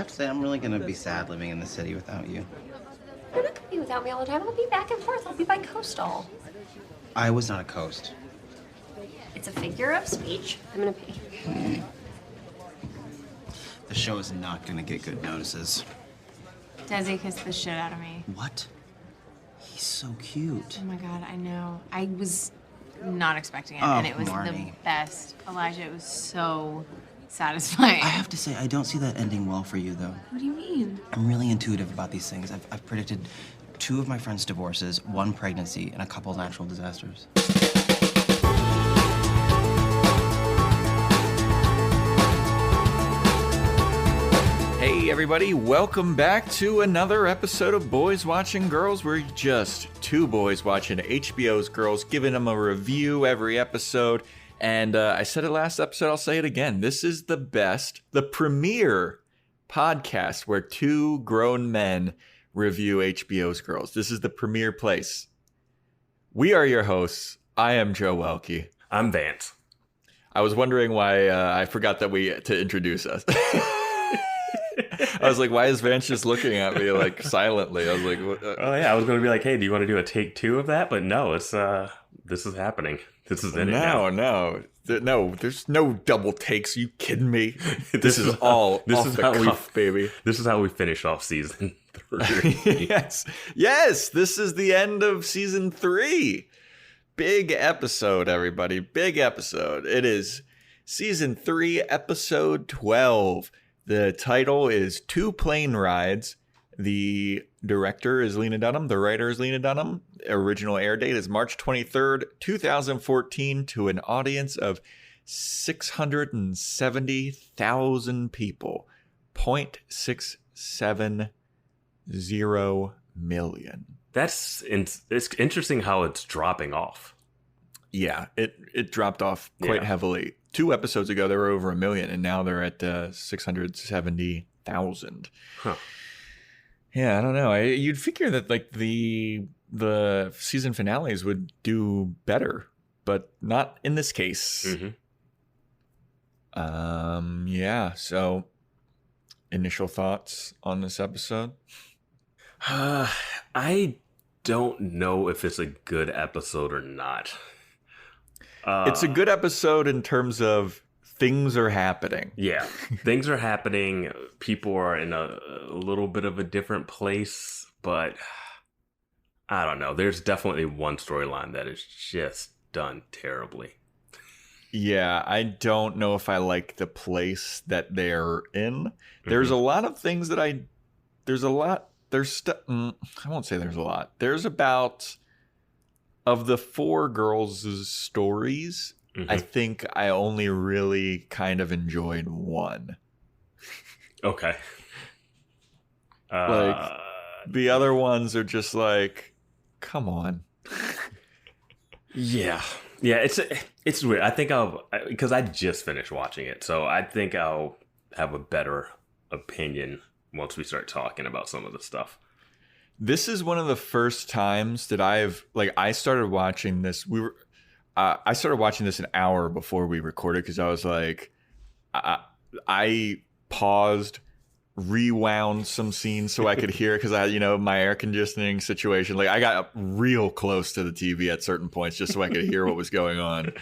have to say, I'm really going to be sad living in the city without you. You're not going to be without me all the time. I'll be back and forth. I'll be bi-coastal. I was not a coast. It's a figure of speech. I'm going to pee. The show is not going to get good notices. Desi kissed the shit out of me. What? He's so cute. Oh my god, I know. I was not expecting it, Oh, and it was Marnie. the best. Elijah, it was so satisfying. I have to say, I don't see that ending well for you, though. What do you mean? I'm really intuitive about these things. I've predicted 2 of my friends' divorces, 1 pregnancy, and a couple natural disasters. Hey everybody, welcome back to another episode of Boys Watching Girls. We're just 2 boys watching HBO's Girls, giving them a review every episode. And I said it last episode, I'll say it again. This is the best, the premier podcast where 2 grown men review HBO's Girls. This is the premier place. We are your hosts. I am Joe Welke. I'm Vance. I was wondering why I forgot that to introduce us. I was like, why is Vance just looking at me like silently? I was like, Oh yeah, I was going to be like, hey, do you want to do a take 2 of that? But no, it's this is happening. This is in it now. No, there's no double takes. Are you kidding me? This is all this off is the how cuff, baby. This is how we finish off season 3. Yes, this is the end of season 3. Big episode, everybody. Big episode. It is season 3, episode 12. The title is 2 Plane Rides. The director is Lena Dunham. The writer is Lena Dunham. Original air date is March 23rd, 2014 to an audience of 670,000 people. 0.670 million. It's interesting how it's dropping off. Yeah, it dropped off quite heavily. 2 episodes ago, they were over 1 million, and now they're at 670,000. Huh. Yeah, I don't know. You'd figure that like the season finales would do better, but not in this case. Mm-hmm. Yeah. So, initial thoughts on this episode? I don't know if it's a good episode or not. It's a good episode in terms of things are happening. Yeah, things are happening. People are in a little bit of a different place, but I don't know. There's definitely one storyline that is just done terribly. Yeah, I don't know if I like the place that they're in. There's a lot of things that I won't say there's a lot. There's about, of the 4 girls' stories, I think I only really kind of enjoyed 1. Okay. Like, the other ones are just like, come on. Yeah, it's weird. I think because I just finished watching it, so I think I'll have a better opinion once we start talking about some of the stuff. This is one of the first times that I started watching this. I started watching this an hour before we recorded because I was like, I paused, rewound some scenes so I could hear, because I, my air conditioning situation. Like, I got real close to the TV at certain points just so I could hear what was going on.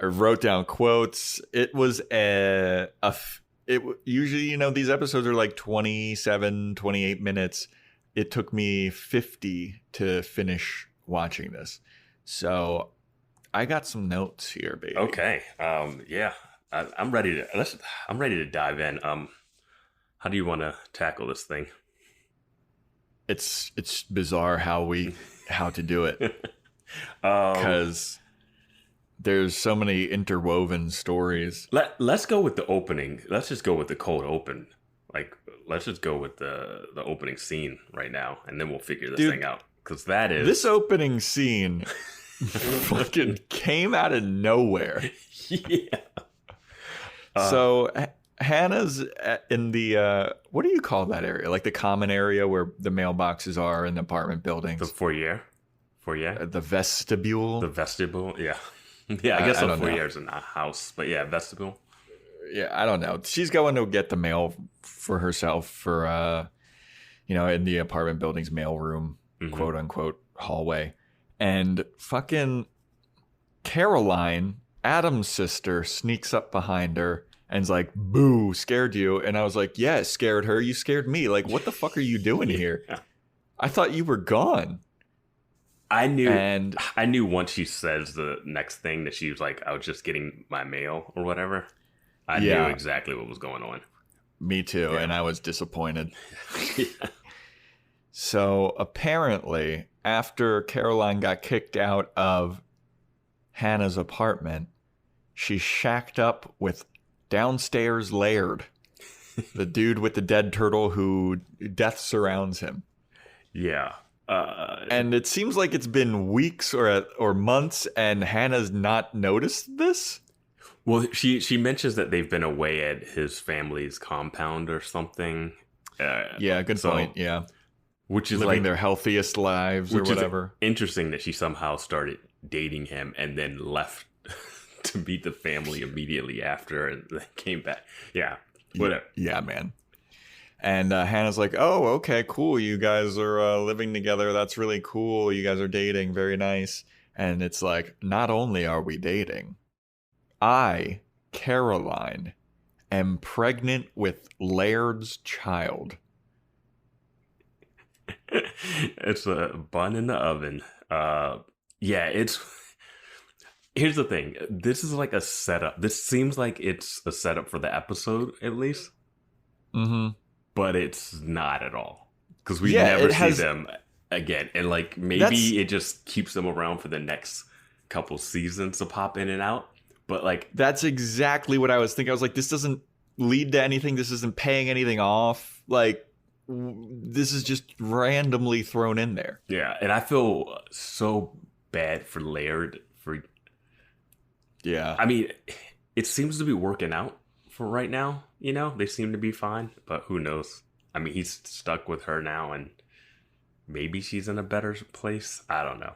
I wrote down quotes. It was usually, these episodes are like 27, 28 minutes. It took me 50 to finish watching this. So I got some notes here, baby. Okay. Yeah. I'm ready to dive in. How do you want to tackle this thing? It's bizarre how to do it. Because there's so many interwoven stories. Let's go with the opening. Let's just go with the cold open. Like, let's just go with the opening scene right now, and then we'll figure this thing out. Because that is... This opening scene fucking came out of nowhere. Yeah. So Hannah's in the... what do you call that area? Like the common area where the mailboxes are in the apartment buildings? The foyer? The vestibule? The vestibule, yeah. Yeah, I guess the foyer is in a house, but yeah, vestibule. yeah, I don't know. She's going to get the mail for herself for, in the apartment building's mailroom, quote unquote, hallway. And fucking Caroline, Adam's sister, sneaks up behind her and's like, boo, scared you. And I was like, yeah, it scared her. You scared me. Like, what the fuck are you doing here? I thought you were gone. I knew once she says the next thing that she was like, I was just getting my mail or whatever. I knew exactly what was going on. Me too, and I was disappointed. So apparently, after Caroline got kicked out of Hannah's apartment, she shacked up with downstairs Laird, the dude with the dead turtle who death surrounds him. Yeah. And it seems like it's been weeks or months, and Hannah's not noticed this. Well, she mentions that they've been away at his family's compound or something. Yeah, good point. Yeah, which is living like their healthiest lives or whatever. Interesting that she somehow started dating him and then left to meet the family immediately after, and then came back. Yeah, whatever. Yeah, man. And Hannah's like, oh, okay, cool. You guys are living together. That's really cool. You guys are dating. Very nice. And it's like, not only are we dating, I, Caroline, am pregnant with Laird's child. It's a bun in the oven. Here's the thing. This is like a setup. This seems like it's a setup for the episode, at least. Mm-hmm. But it's not at all, because we never see them again, and like maybe it just keeps them around for the next couple seasons to pop in and out. But like that's exactly what I was thinking. I was like, this doesn't lead to anything. This isn't paying anything off. Like this is just randomly thrown in there. Yeah, and I feel so bad for Laird Yeah, I mean, it seems to be working out for right now. They seem to be fine, but who knows? I mean, he's stuck with her now, and maybe she's in a better place. I don't know.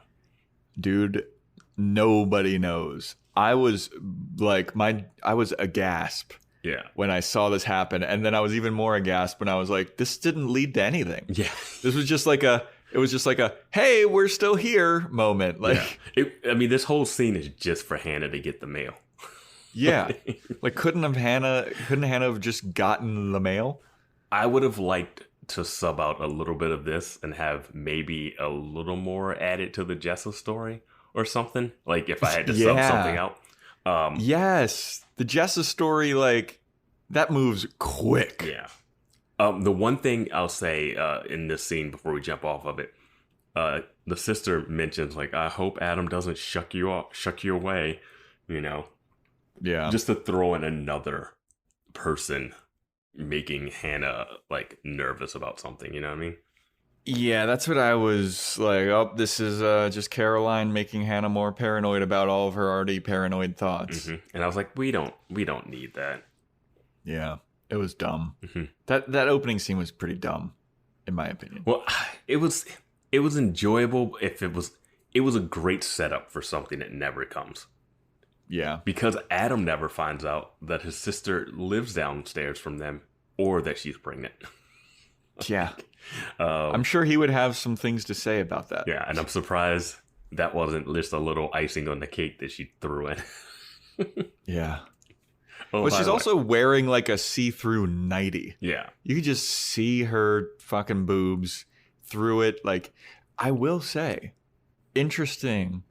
Dude, nobody knows. I was aghast when I saw this happen, and then I was even more aghast when I was like, this didn't lead to anything. Yeah. This was just like a hey, we're still here moment. Like this whole scene is just for Hannah to get the mail. Yeah. Like couldn't Hannah have just gotten the mail? I would have liked to sub out a little bit of this and have maybe a little more added to the Jessa story or something. Like if I had to sub something out. Yes. The Jessa story, like that moves quick. Yeah. The one thing I'll say in this scene before we jump off of it, the sister mentions like, I hope Adam doesn't shuck you away, Yeah. Just to throw in another person making Hannah like nervous about something, you know what I mean? Yeah, that's what I was like, oh, this is just Caroline making Hannah more paranoid about all of her already paranoid thoughts. Mm-hmm. And I was like, we don't need that. Yeah, it was dumb. Mm-hmm. That opening scene was pretty dumb, in my opinion. Well, it was enjoyable if it was a great setup for something that never comes. Yeah. Because Adam never finds out that his sister lives downstairs from them or that she's pregnant. Yeah. I'm sure he would have some things to say about that. Yeah, and I'm surprised that wasn't just a little icing on the cake that she threw in. Yeah. But she's also wearing like a see-through nightie. Yeah. You could just see her fucking boobs through it. Like, I will say, interesting,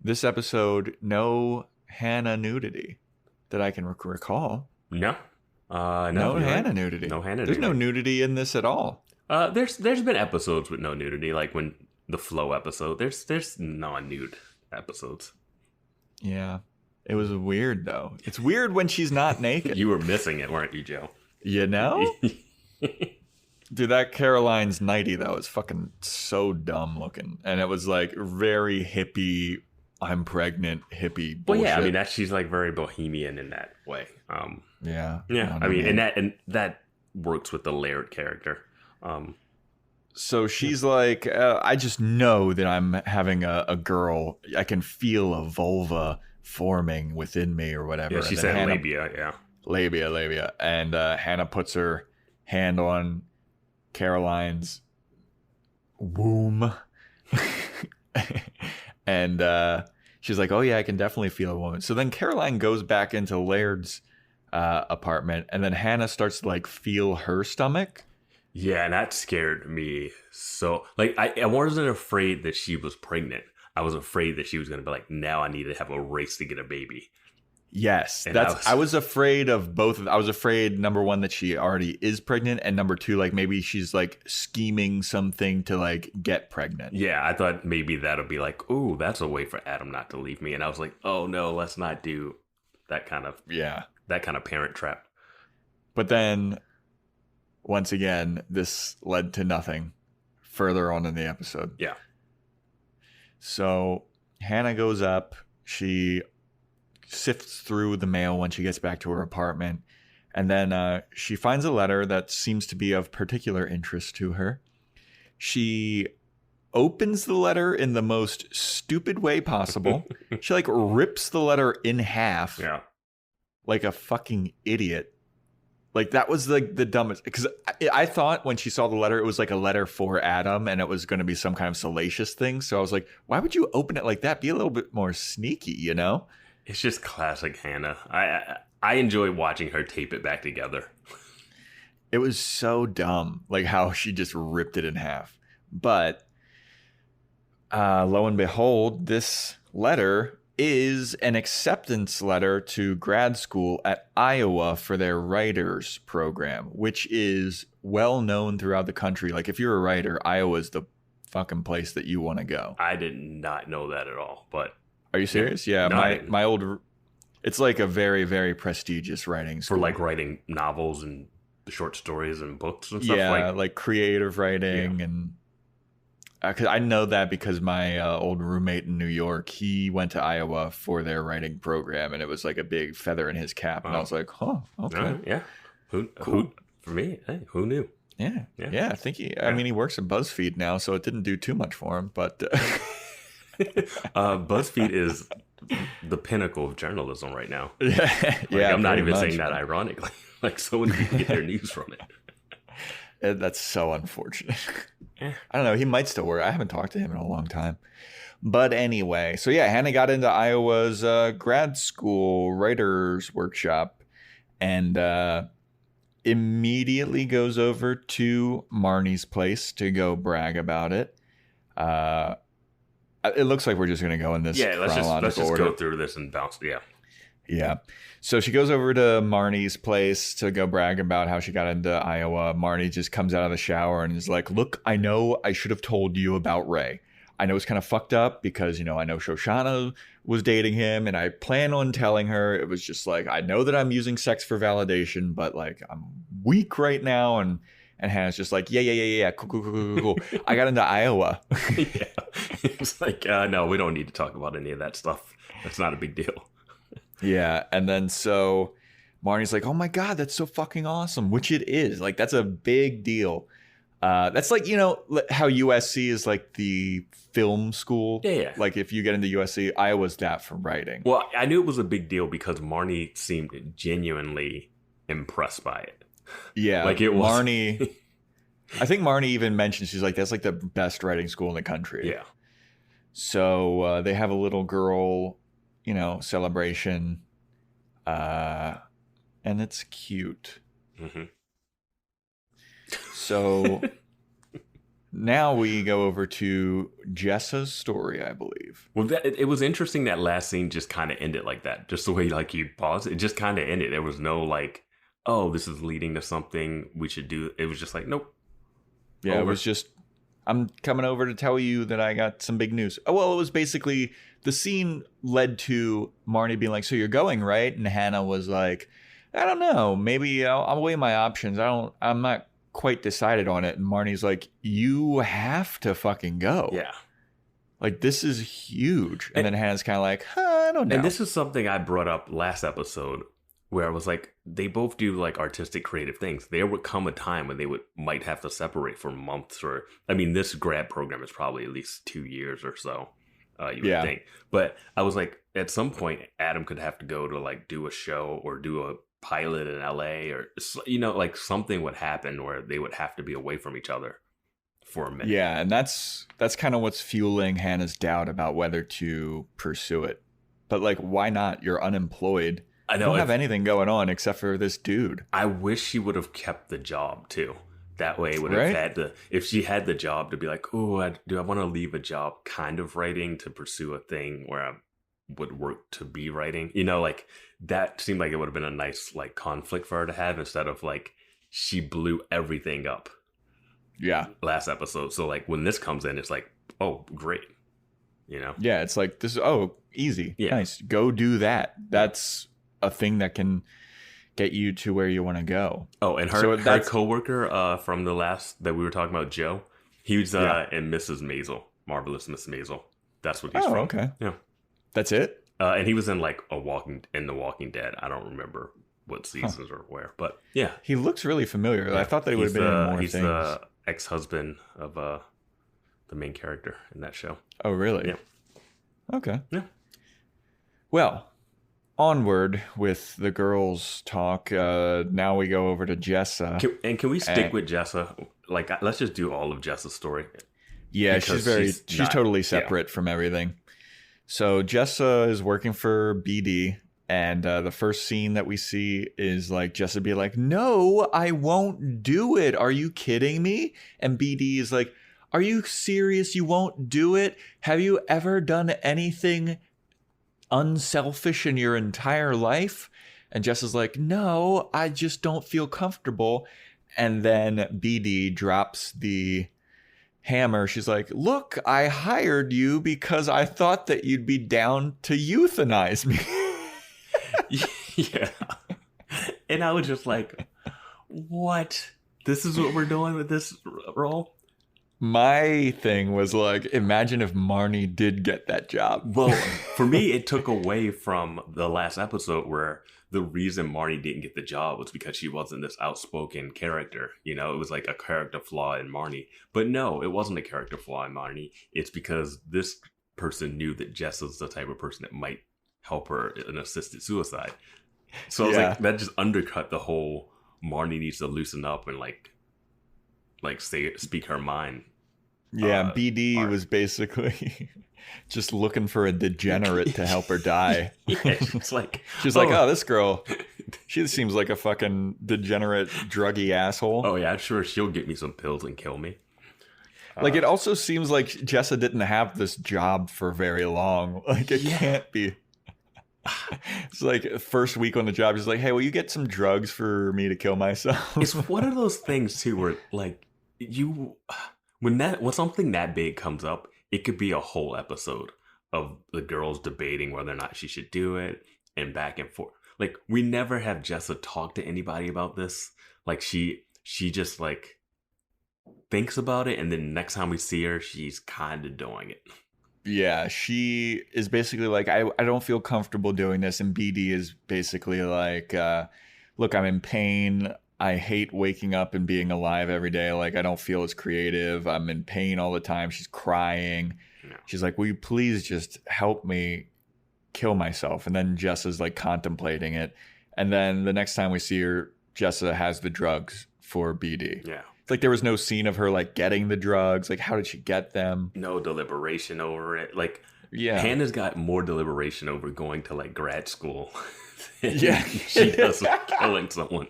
this episode, no Hannah nudity that I can recall. No. No Hannah nudity. No Hannah There's nudity. no nudity in this at all. There's been episodes with no nudity, like when the Flow episode. There's non-nude episodes. Yeah. It was weird, though. It's weird when she's not naked. You were missing it, weren't you, Joe? You know? Dude, that Caroline's nightie, though, is fucking so dumb looking. And it was like very hippie, I'm pregnant, hippie bullshit. Well, yeah, I mean, she's like very bohemian in that way. Yeah. Yeah, I mean, and that works with the Laird character. So she's like, I just know that I'm having a girl. I can feel a vulva forming within me or whatever. Yeah, she said labia, yeah. Labia. And Hannah puts her hand on Caroline's womb. And she's like, oh, yeah, I can definitely feel a woman. So then Caroline goes back into Laird's apartment, and then Hannah starts to like feel her stomach. Yeah, and that scared me. So, like, I wasn't afraid that she was pregnant. I was afraid that she was going to be like, now I need to have a race to get a baby. Yes, And I was afraid of both. I was afraid, number one, that she already is pregnant, and number two, like maybe she's like scheming something to like get pregnant. Yeah, I thought maybe that'll be like, ooh, that's a way for Adam not to leave me. And I was like, oh no, let's not do that kind of parent trap. But then, once again, this led to nothing further on in the episode. Yeah. So Hannah goes up. She sifts through the mail when she gets back to her apartment. And then she finds a letter that seems to be of particular interest to her. She opens the letter in the most stupid way possible. She like rips the letter in half. Yeah. Like a fucking idiot. Like that was like the dumbest, because I thought when she saw the letter, it was like a letter for Adam and it was going to be some kind of salacious thing. So I was like, why would you open it like that? Be a little bit more sneaky, you know? It's just classic Hannah. I enjoy watching her tape it back together. It was so dumb, like how she just ripped it in half. But lo and behold, this letter is an acceptance letter to grad school at Iowa for their writers program, which is well known throughout the country. Like if you're a writer, Iowa's the fucking place that you want to go. I did not know that at all, but are you serious? Yeah, no, my old, it's like a very, very prestigious writing school. For like writing novels and short stories and books and stuff. Yeah, like creative writing. And cause I know that because my old roommate in New York, he went to Iowa for their writing program, and it was like a big feather in his cap. And I was like, huh, okay. Yeah. Who for me, hey, who knew? Yeah. I think I mean, he works at BuzzFeed now, so it didn't do too much for him, but BuzzFeed is the pinnacle of journalism right now. Yeah, I'm not even much. saying that ironically. Like so many people get their news from it. That's so unfortunate. I don't know. He might still work. I haven't talked to him in a long time. But anyway, so yeah, Hannah got into Iowa's grad school writers workshop and immediately goes over to Marnie's place to go brag about it. It looks like we're just going to go in this chronological let's just order. go through this and bounce. Yeah. So she goes over to Marnie's place to go brag about how she got into Iowa. Marnie just comes out of the shower and is like, look, I know I should have told you about Ray. I know it's kind of fucked up because, you know, I know Shoshanna was dating him and I plan on telling her. It was just like, I know that I'm using sex for validation, but like I'm weak right now. And Hannah's just like, yeah. Cool. I got into Iowa. Yeah. It's like, no, we don't need to talk about any of that stuff. That's not a big deal. Yeah. And then so Marnie's like, oh my God, that's so fucking awesome, which it is. Like, that's a big deal. That's like, you know, how USC is like the film school. Yeah. Like if you get into USC, Iowa's that for writing. Well, I knew it was a big deal because Marnie seemed genuinely impressed by it. Yeah. Like it was. Marnie, I think Marnie even mentioned, she's like, that's like the best writing school in the country. Yeah. So they have a little girl, you know, celebration. And it's cute. Mm-hmm. So now we go over to Jessa's story, I believe. Well, it was interesting that last scene just kind of ended like that. Just the way like you paused, it just kind of ended. There was no like, oh, this is leading to something we should do. It was just like, nope. Yeah, Over. It was just, I'm coming over to tell you that I got some big news. Oh, well, it was basically, the scene led to Marnie being like, so you're going, right? And Hannah was like, I don't know. Maybe I'll weigh my options. I'm not quite decided on it. And Marnie's like, you have to fucking go. Yeah. Like, this is huge. And then Hannah's kind of like, I don't know. And this is something I brought up last episode where I was like, they both do like artistic creative things. There would come a time when they might have to separate for months or, I mean, this grad program is probably at least 2 years or so. You would think. But I was like, at some point, Adam could have to go to like do a show or do pilot in LA, or like something would happen where they would have to be away from each other for a minute. Yeah, and that's kind of what's fueling Hannah's doubt about whether to pursue it. But like, why not? You're unemployed. I know. You don't have anything going on except for this dude. I wish she would have kept the job too. That way, would have had if she had the job to be like, oh, I want to leave a job kind of writing to pursue a thing where I would work to be writing. Like that seemed like it would have been a nice like conflict for her to have, instead of like she blew everything up. Yeah. Last episode. So like when this comes in, it's like, oh, great. Yeah, it's like this. Oh, easy. Yeah. Nice. Go do that. That's a thing that can get you to where you want to go. Oh, and her coworker from the last that we were talking about, Joe, he was in Mrs. Maisel, Marvelous Miss Maisel. That's what he's from. Okay. Yeah. That's it? And he was in like The Walking Dead. I don't remember what seasons or where, but yeah. He looks really familiar. Yeah. I thought that he would have been in more things. He's the ex-husband of the main character in that show. Oh, really? Yeah. Okay. Yeah. Well, onward with the girls' talk. Now we go over to Jessa. Can we stick with Jessa? Like, let's just do all of Jessa's story. Yeah, she's totally separate from everything. So Jessa is working for BD, and the first scene that we see is like Jessa be like, "No, I won't do it. Are you kidding me?" And BD is like, "Are you serious? You won't do it? Have you ever done anything unselfish in your entire life?" And Jessa's like, "No, I just don't feel comfortable." And then BD drops the hammer. She's like, "Look, I hired you because I thought that you'd be down to euthanize me." Yeah. And I was just like, what? This is what we're doing with this role? My thing was like, imagine if Marnie did get that job. Well, for me, it took away from the last episode where the reason Marnie didn't get the job was because she wasn't this outspoken character. It was like a character flaw in Marnie. But no, it wasn't a character flaw in Marnie. It's because this person knew that Jessa's the type of person that might help her in assisted suicide. So I was like, that just undercut the whole Marnie needs to loosen up and speak her mind. Yeah, BD was basically just looking for a degenerate to help her die. Yeah, she's like, oh, this girl, she seems like a fucking degenerate, druggy asshole. Oh yeah, I'm sure she'll get me some pills and kill me. Like, it also seems like Jessa didn't have this job for very long. Like, it can't be. It's like first week on the job, she's like, "Hey, will you get some drugs for me to kill myself?" It's one of those things too, where like when something that big comes up, it could be a whole episode of the girls debating whether or not she should do it and back and forth. Like, we never have Jessa talk to anybody about this. Like, she just like thinks about it, and then next time we see her, she's kind of doing it. Yeah, she is basically like, I don't feel comfortable doing this. And BD is basically like, look, I'm in pain. I hate waking up and being alive every day. Like, I don't feel as creative. I'm in pain all the time. She's crying. No. She's like, will you please just help me kill myself? And then Jessa's like contemplating it. And then the next time we see her, Jessa has the drugs for BD. Yeah. Like, there was no scene of her like getting the drugs. Like, how did she get them? No deliberation over it. Like, yeah, Hannah's got more deliberation over going to like grad school than she does killing someone.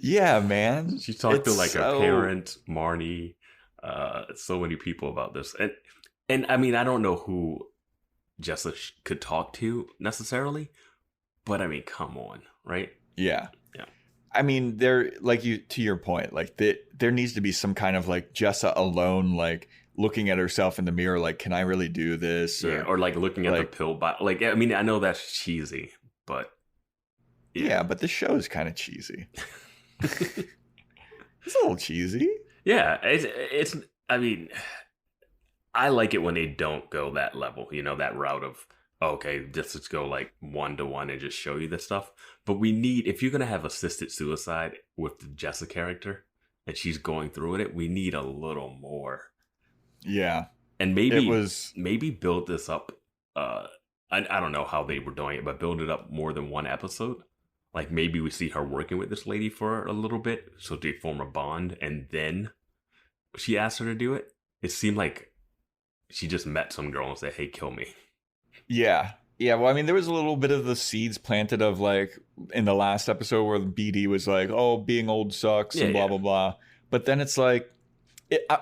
Yeah, man. She talked to like her parents, Marnie, so many people about this, and I mean, I don't know who Jessa could talk to necessarily, but I mean, come on, right? Yeah. I mean, there, like, to your point, like, there needs to be some kind of like Jessa alone, like looking at herself in the mirror, like, can I really do this? Or like looking at the pill bottle. Like, I mean, I know that's cheesy, but yeah, but the show is kind of cheesy. It's a little cheesy. Yeah, it's. I mean, I like it when they don't go that level. That route of, okay, let's go like 1-to-1 and just show you this stuff. But we need, if you're going to have assisted suicide with the Jessa character and she's going through it, we need a little more. Yeah. And maybe build this up I don't know how they were doing it, but build it up more than one episode. Like maybe we see her working with this lady for a little bit, so they form a bond, and then she asked her to do it. It seemed like she just met some girl and said, "Hey, kill me." Yeah. Yeah, well, I mean, there was a little bit of the seeds planted of like in the last episode where BD was like, "Oh, being old sucks," and blah blah blah. But then it's like,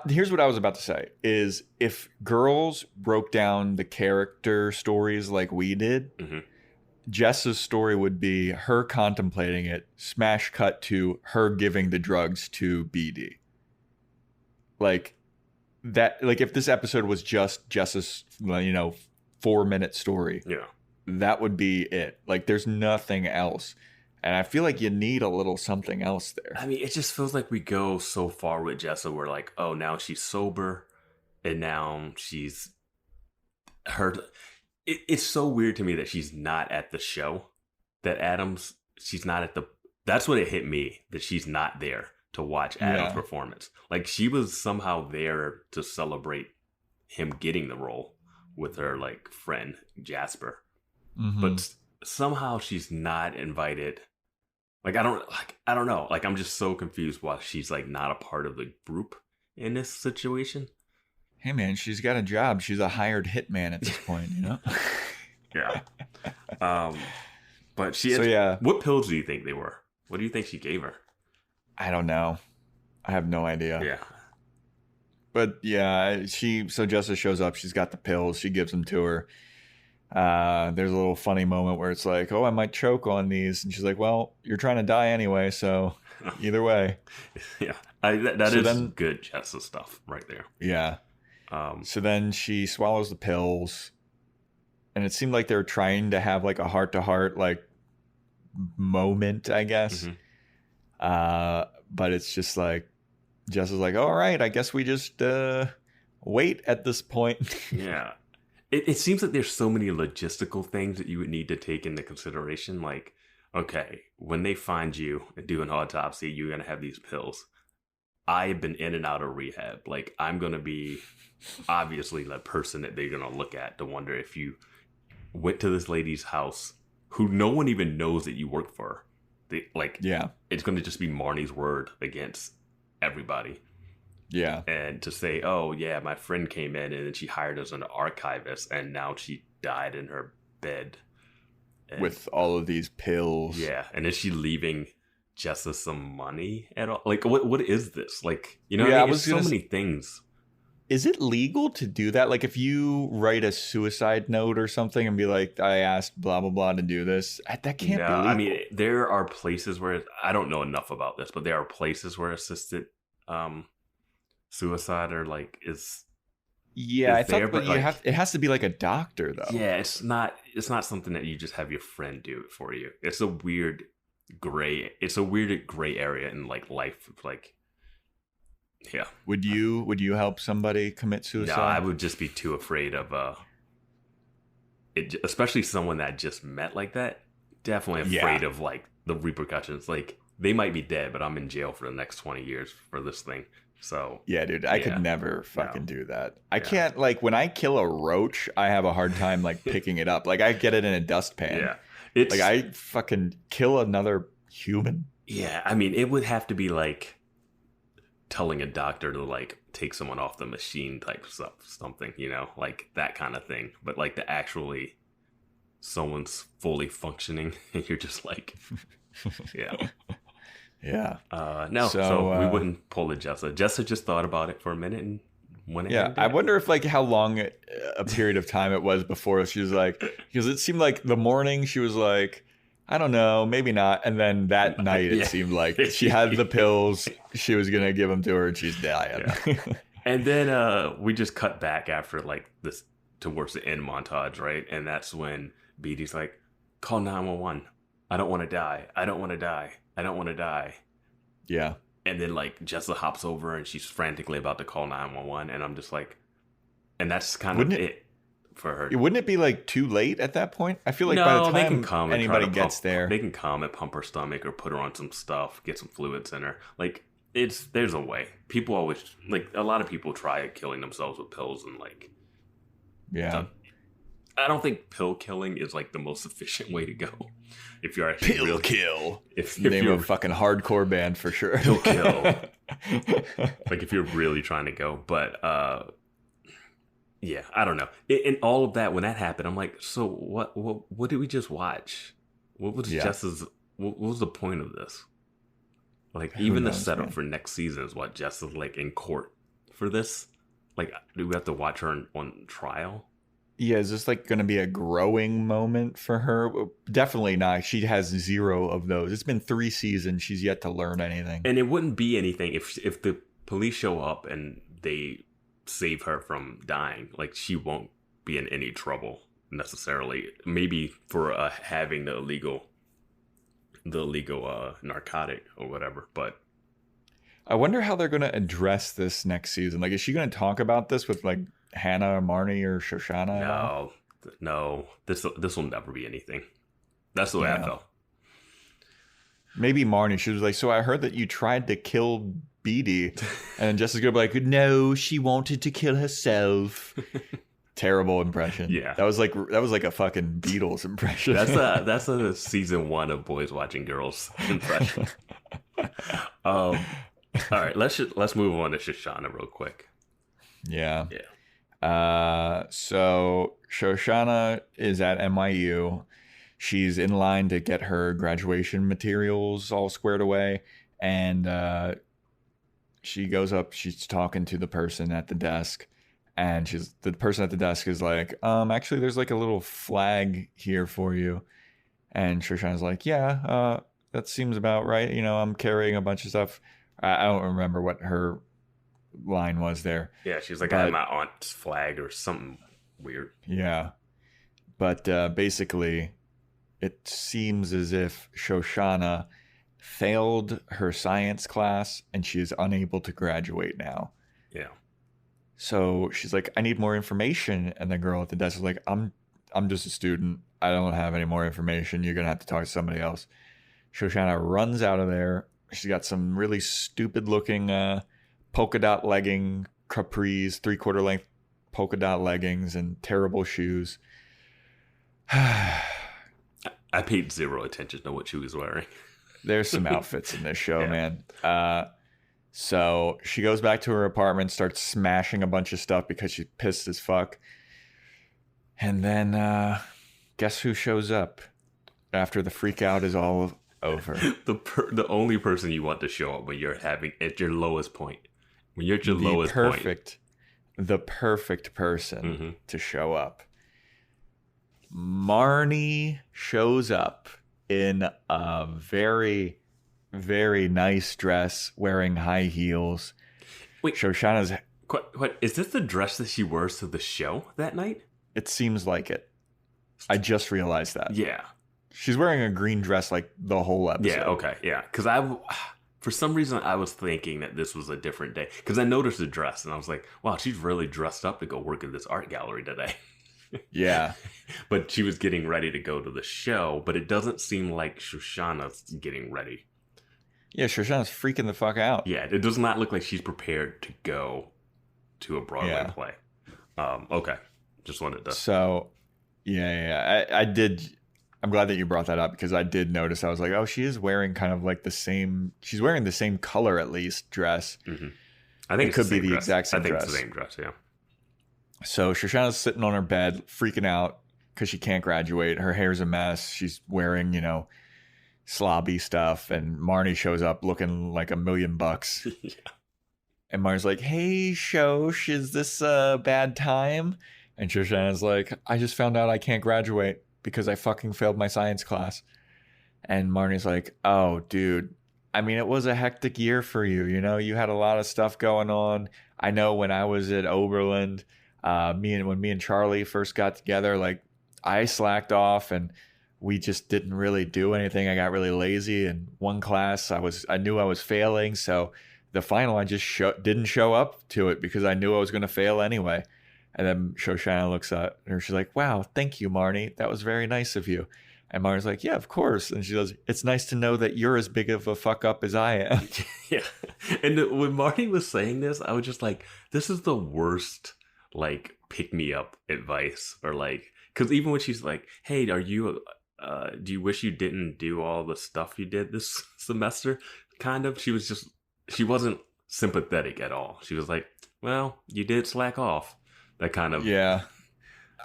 here's what I was about to say: is if girls broke down the character stories like we did, Jessa's story would be her contemplating it. Smash cut to her giving the drugs to BD. Like that. Like if this episode was just Jessa's, 4-minute story. Yeah. That would be it. Like there's nothing else. And I feel like you need a little something else there. I mean, it just feels like we go so far with Jessa. We're like, oh, now she's sober. And now she's hurt. It's so weird to me that she's not at the show. She's not at the... That's what it hit me. That she's not there to watch Adam's performance. Like she was somehow there to celebrate him getting the role with her like friend Jasper, but somehow she's not invited. Like I don't know. Like I'm just so confused why she's like not a part of the group in this situation. Hey man, she's got a job. She's a hired hitman at this point, Yeah. But she. What pills do you think they were? What do you think she gave her? I don't know. I have no idea. Yeah. But yeah, so Jessa shows up. She's got the pills. She gives them to her. There's a little funny moment where it's like, "Oh, I might choke on these," and she's like, "Well, you're trying to die anyway, so either way." Yeah, that is good Jessa stuff right there. Yeah. So then she swallows the pills, and it seemed like they were trying to have like a heart-to-heart like moment, I guess. But it's just like. Jess is like, all right, I guess we just wait at this point. Yeah. It seems like there's so many logistical things that you would need to take into consideration. Like, okay, when they find you and do an autopsy, you're going to have these pills. I've been in and out of rehab. Like, I'm going to be obviously the person that they're going to look at to wonder if you went to this lady's house who no one even knows that you work for her. It's going to just be Marnie's word against everybody. Yeah. And to say, oh yeah, my friend came in and then she hired as an archivist and now she died in her bed with all of these pills. Yeah. And is she leaving Jessa some money at all? Like what is this? Like, there's so many things. Is it legal to do that? Like if you write a suicide note or something and be like, I asked blah blah blah to do this, that can't be legal. I mean, there are places where I don't know enough about this, but there are places where assisted suicide or like is. Yeah, I thought, but it has to be like a doctor though. Yeah, it's not something that you just have your friend do it for you. It's a weird gray area in like life, like. Yeah. Would you help somebody commit suicide? No, I would just be too afraid of it, especially someone that just met like that. Definitely afraid of like the repercussions. Like they might be dead, but I'm in jail for the next 20 years for this thing. So yeah, dude, I could never fucking do that. I can't, like when I kill a roach, I have a hard time like picking it up. Like I get it in a dustpan. Yeah. It's like I fucking kill another human. Yeah, I mean, it would have to be like telling a doctor to like take someone off the machine type stuff, something, like that kind of thing. But like to actually someone's fully functioning and you're just like, yeah. No, so we wouldn't pull a Jessa. Jessa just thought about it for a minute and went ahead. Yeah, I wonder if like how long a period of time it was before she was like, because it seemed like the morning she was like, I don't know, maybe not. And then that night, it seemed like she had the pills. She was going to give them to her and she's dying. Yeah. And then we just cut back after like this towards the end montage, right? And that's when BD's like, call 911. I don't want to die. I don't want to die. I don't want to die. Yeah. And then like Jessa hops over and she's frantically about to call 911. And I'm just like, and that's kind of it. For her. Wouldn't it be like too late at that point? I feel like by the time anybody gets there, they can calm and pump her stomach or put her on some stuff, get some fluids in her. Like there's a way. People always like a lot of people try killing themselves with pills and like I don't think pill killing is like the most efficient way to go. If you're actually kill. If Name you're a fucking hardcore band for sure. pill kill, like if you're really trying to go, but yeah, I don't know. And all of that, when that happened, I'm like, so what did we just watch? What was Jessa's? What was the point of this? Like, even the setup for next season is what Jessa's like in court for this. Like, do we have to watch her on trial? Yeah, is this like going to be a growing moment for her? Definitely not. She has 0 of those. It's been 3 seasons. She's yet to learn anything. And it wouldn't be anything if the police show up and they save her from dying. Like, she won't be in any trouble necessarily. Maybe for having the illegal narcotic or whatever. But I wonder how they're going to address this next season. Like, is she going to talk about this with like Hannah or Marnie or Shoshanna? No. This will never be anything. That's the way I felt. Maybe Marnie. She was like, so I heard that you tried to kill Beatty. And then Jessica's going to be like, no, she wanted to kill herself. Terrible impression. Yeah. That was like a fucking Beatles impression. That's a season 1 of Boys Watching Girls impression. All right, let's move on to Shoshanna real quick. Yeah. So Shoshanna is at NYU. She's in line to get her graduation materials all squared away. And she goes up, she's talking to the person at the desk. And the person at the desk is like, actually, there's like a little flag here for you. And Shoshanna's like, yeah, that seems about right. You know, I'm carrying a bunch of stuff. I don't remember what her line was there. Yeah, she's like, I have my aunt's flag or something weird. Yeah. But basically, it seems as if Shoshanna failed her science class and she is unable to graduate now. Yeah. So she's like, I need more information. And the girl at the desk is like, I'm just a student. I don't have any more information. You're going to have to talk to somebody else. Shoshanna runs out of there. She's got some really stupid looking polka dot legging capris, 3/4 length polka dot leggings and terrible shoes. I paid 0 attention to what she was wearing. There's some outfits in this show, man. So she goes back to her apartment, starts smashing a bunch of stuff because she's pissed as fuck. And then guess who shows up after the freak out is all over? The only person you want to show up when you're at your lowest point. When you're at your lowest point. The perfect person to show up. Marnie shows up in a very, very nice dress, wearing high heels. Wait, Shoshanna's... What is this the dress that she wears to the show that night? It seems like it. I just realized that. Yeah. She's wearing a green dress like the whole episode. Yeah, okay, yeah. Because for some reason, I was thinking that this was a different day. Because I noticed the dress, and I was like, wow, she's really dressed up to go work at this art gallery today. Yeah. But she was getting ready to go to the show, but it doesn't seem like Shoshanna's getting ready. Yeah, Shoshanna's freaking the fuck out. Yeah, it does not look like she's prepared to go to a Broadway play. Okay. Just wanted to... So, yeah. I did... I'm glad that you brought that up because I did notice. I was like, oh, she is wearing kind of like the same... She's wearing the same color, at least, dress. Mm-hmm. I think it could be the exact same dress. I think it's the same dress, yeah. So Shoshanna's sitting on her bed, freaking out because she can't graduate. Her hair's a mess. She's wearing, slobby stuff. And Marnie shows up looking like $1 million. Yeah. And Marnie's like, hey, Shosh, is this a bad time? And Shoshanna's like, I just found out I can't graduate because I fucking failed my science class. And Marnie's like, oh, dude, I mean, it was a hectic year for you. You had a lot of stuff going on. I know when I was at Oberlin, when me and Charlie first got together, like I slacked off and we just didn't really do anything. I got really lazy. And one class I knew I was failing. So the final, I just didn't show up to it because I knew I was going to fail anyway. And then Shoshanna looks at her. She's like, wow, thank you, Marnie. That was very nice of you. And Marnie's like, yeah, of course. And she goes, it's nice to know that you're as big of a fuck up as I am. Yeah. And when Marnie was saying this, I was just like, this is the worst, like, pick me up advice. Or like, Because even when she's like, hey, do you wish you didn't do all the stuff you did this semester? Kind of. She wasn't sympathetic at all. She was like, well, you did slack off. That kind of. Yeah.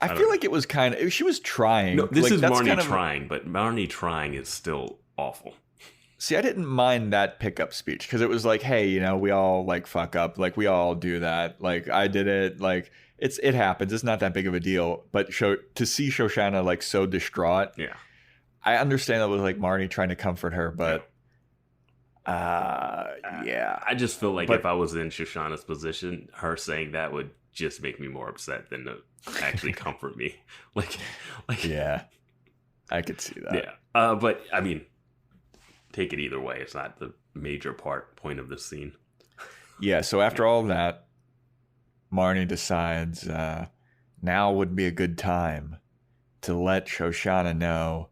I feel like it was kind of, she was trying. No, this like, is that's Marnie kind of, trying, but Marnie trying is still awful. See, I didn't mind that pickup speech because it was like, hey, you know, we all like fuck up. Like we all do that. Like I did it. Like it happens. It's not that big of a deal. But to see Shoshanna like so distraught. Yeah. I understand that was like Marnie trying to comfort her, but yeah. I just feel like if I was in Shoshanna's position, her saying that would just make me more upset than to actually comfort me. Like yeah. I could see that. Yeah. But I mean, take it either way. It's not the major point of this scene. Yeah, so after all that, Marnie decides now would be a good time to let Shoshanna know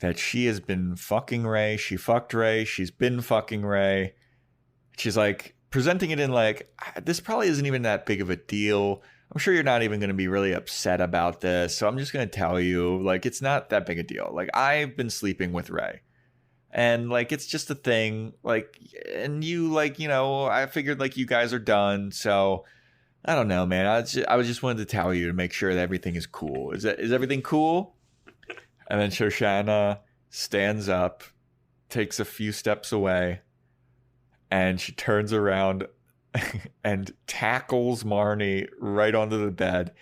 that she has been fucking Ray. She fucked Ray. She's been fucking Ray. She's like presenting it in like, this probably isn't even that big of a deal. I'm sure you're not even going to be really upset about this. So I'm just going to tell you, like, it's not that big a deal. Like, I've been sleeping with Ray. And, like, it's just a thing. Like, and you, like, you know, I figured, like, you guys are done. So, I don't know, man. I was just wanted to tell you to make sure that everything is cool. Is everything cool? And then Shoshanna stands up, takes a few steps away, and she turns around and tackles Marnie right onto the bed.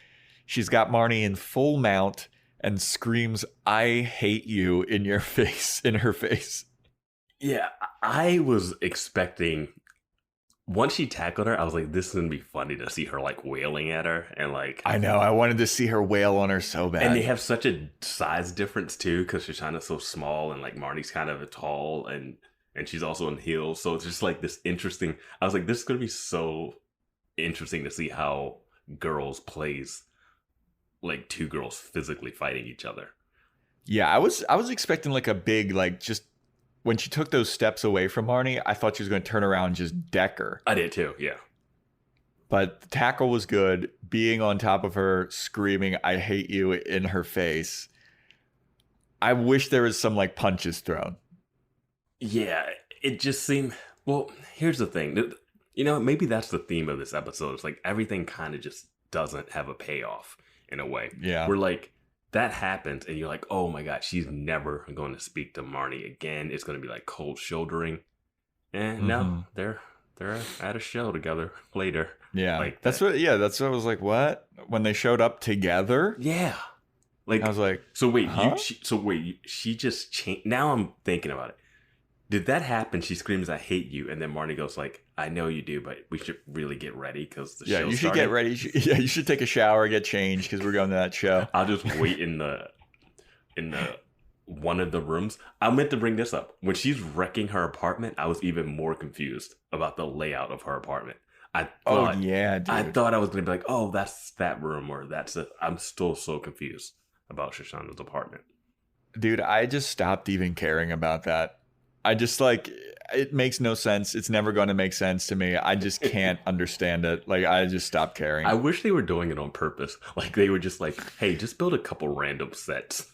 She's got Marnie in full mount and screams, "I hate you," in her face. Yeah, I was expecting, once she tackled her, I was like, this is going to be funny to see her like wailing at her. And like, I know, I wanted to see her wail on her so bad. And they have such a size difference too, because Shoshanna's so small and like Marnie's kind of tall and she's also in heels. So it's just like this interesting, I was like, this is going to be so interesting to see how girls plays like two girls physically fighting each other. Yeah, I was expecting like a big, like, just when she took those steps away from Marnie, I thought she was going to turn around and just deck her. I did too, yeah. But the tackle was good. Being on top of her, screaming, "I hate you," in her face. I wish there was some like punches thrown. Yeah, it just seemed, well, here's the thing. You know, maybe that's the theme of this episode. It's like everything kind of just doesn't have a payoff in a way. Yeah. We're like, that happens and you're like, oh my God, she's never going to speak to Marnie again. It's going to be like cold shouldering. And no, they're at a show together later. Yeah. Like that's what I was like, what? When they showed up together? Yeah. Like, I was like, so wait, huh? She just changed. Now I'm thinking about it. Did that happen? She screams, "I hate you," and then Marnie goes like, "I know you do, but we should really get ready because the show's you should starting." get ready. You should take a shower, get changed because we're going to that show. I'll just wait in the one of the rooms. I meant to bring this up. When she's wrecking her apartment, I was even more confused about the layout of her apartment. I thought I was going to be like, "Oh, that's that room," or "That's it." I'm still so confused about Shoshanna's apartment. Dude, I just stopped even caring about that. I just like, it makes no sense. It's never going to make sense to me. I just can't understand it. Like, I just stopped caring. I wish they were doing it on purpose. Like, they were just like, hey, just build a couple random sets.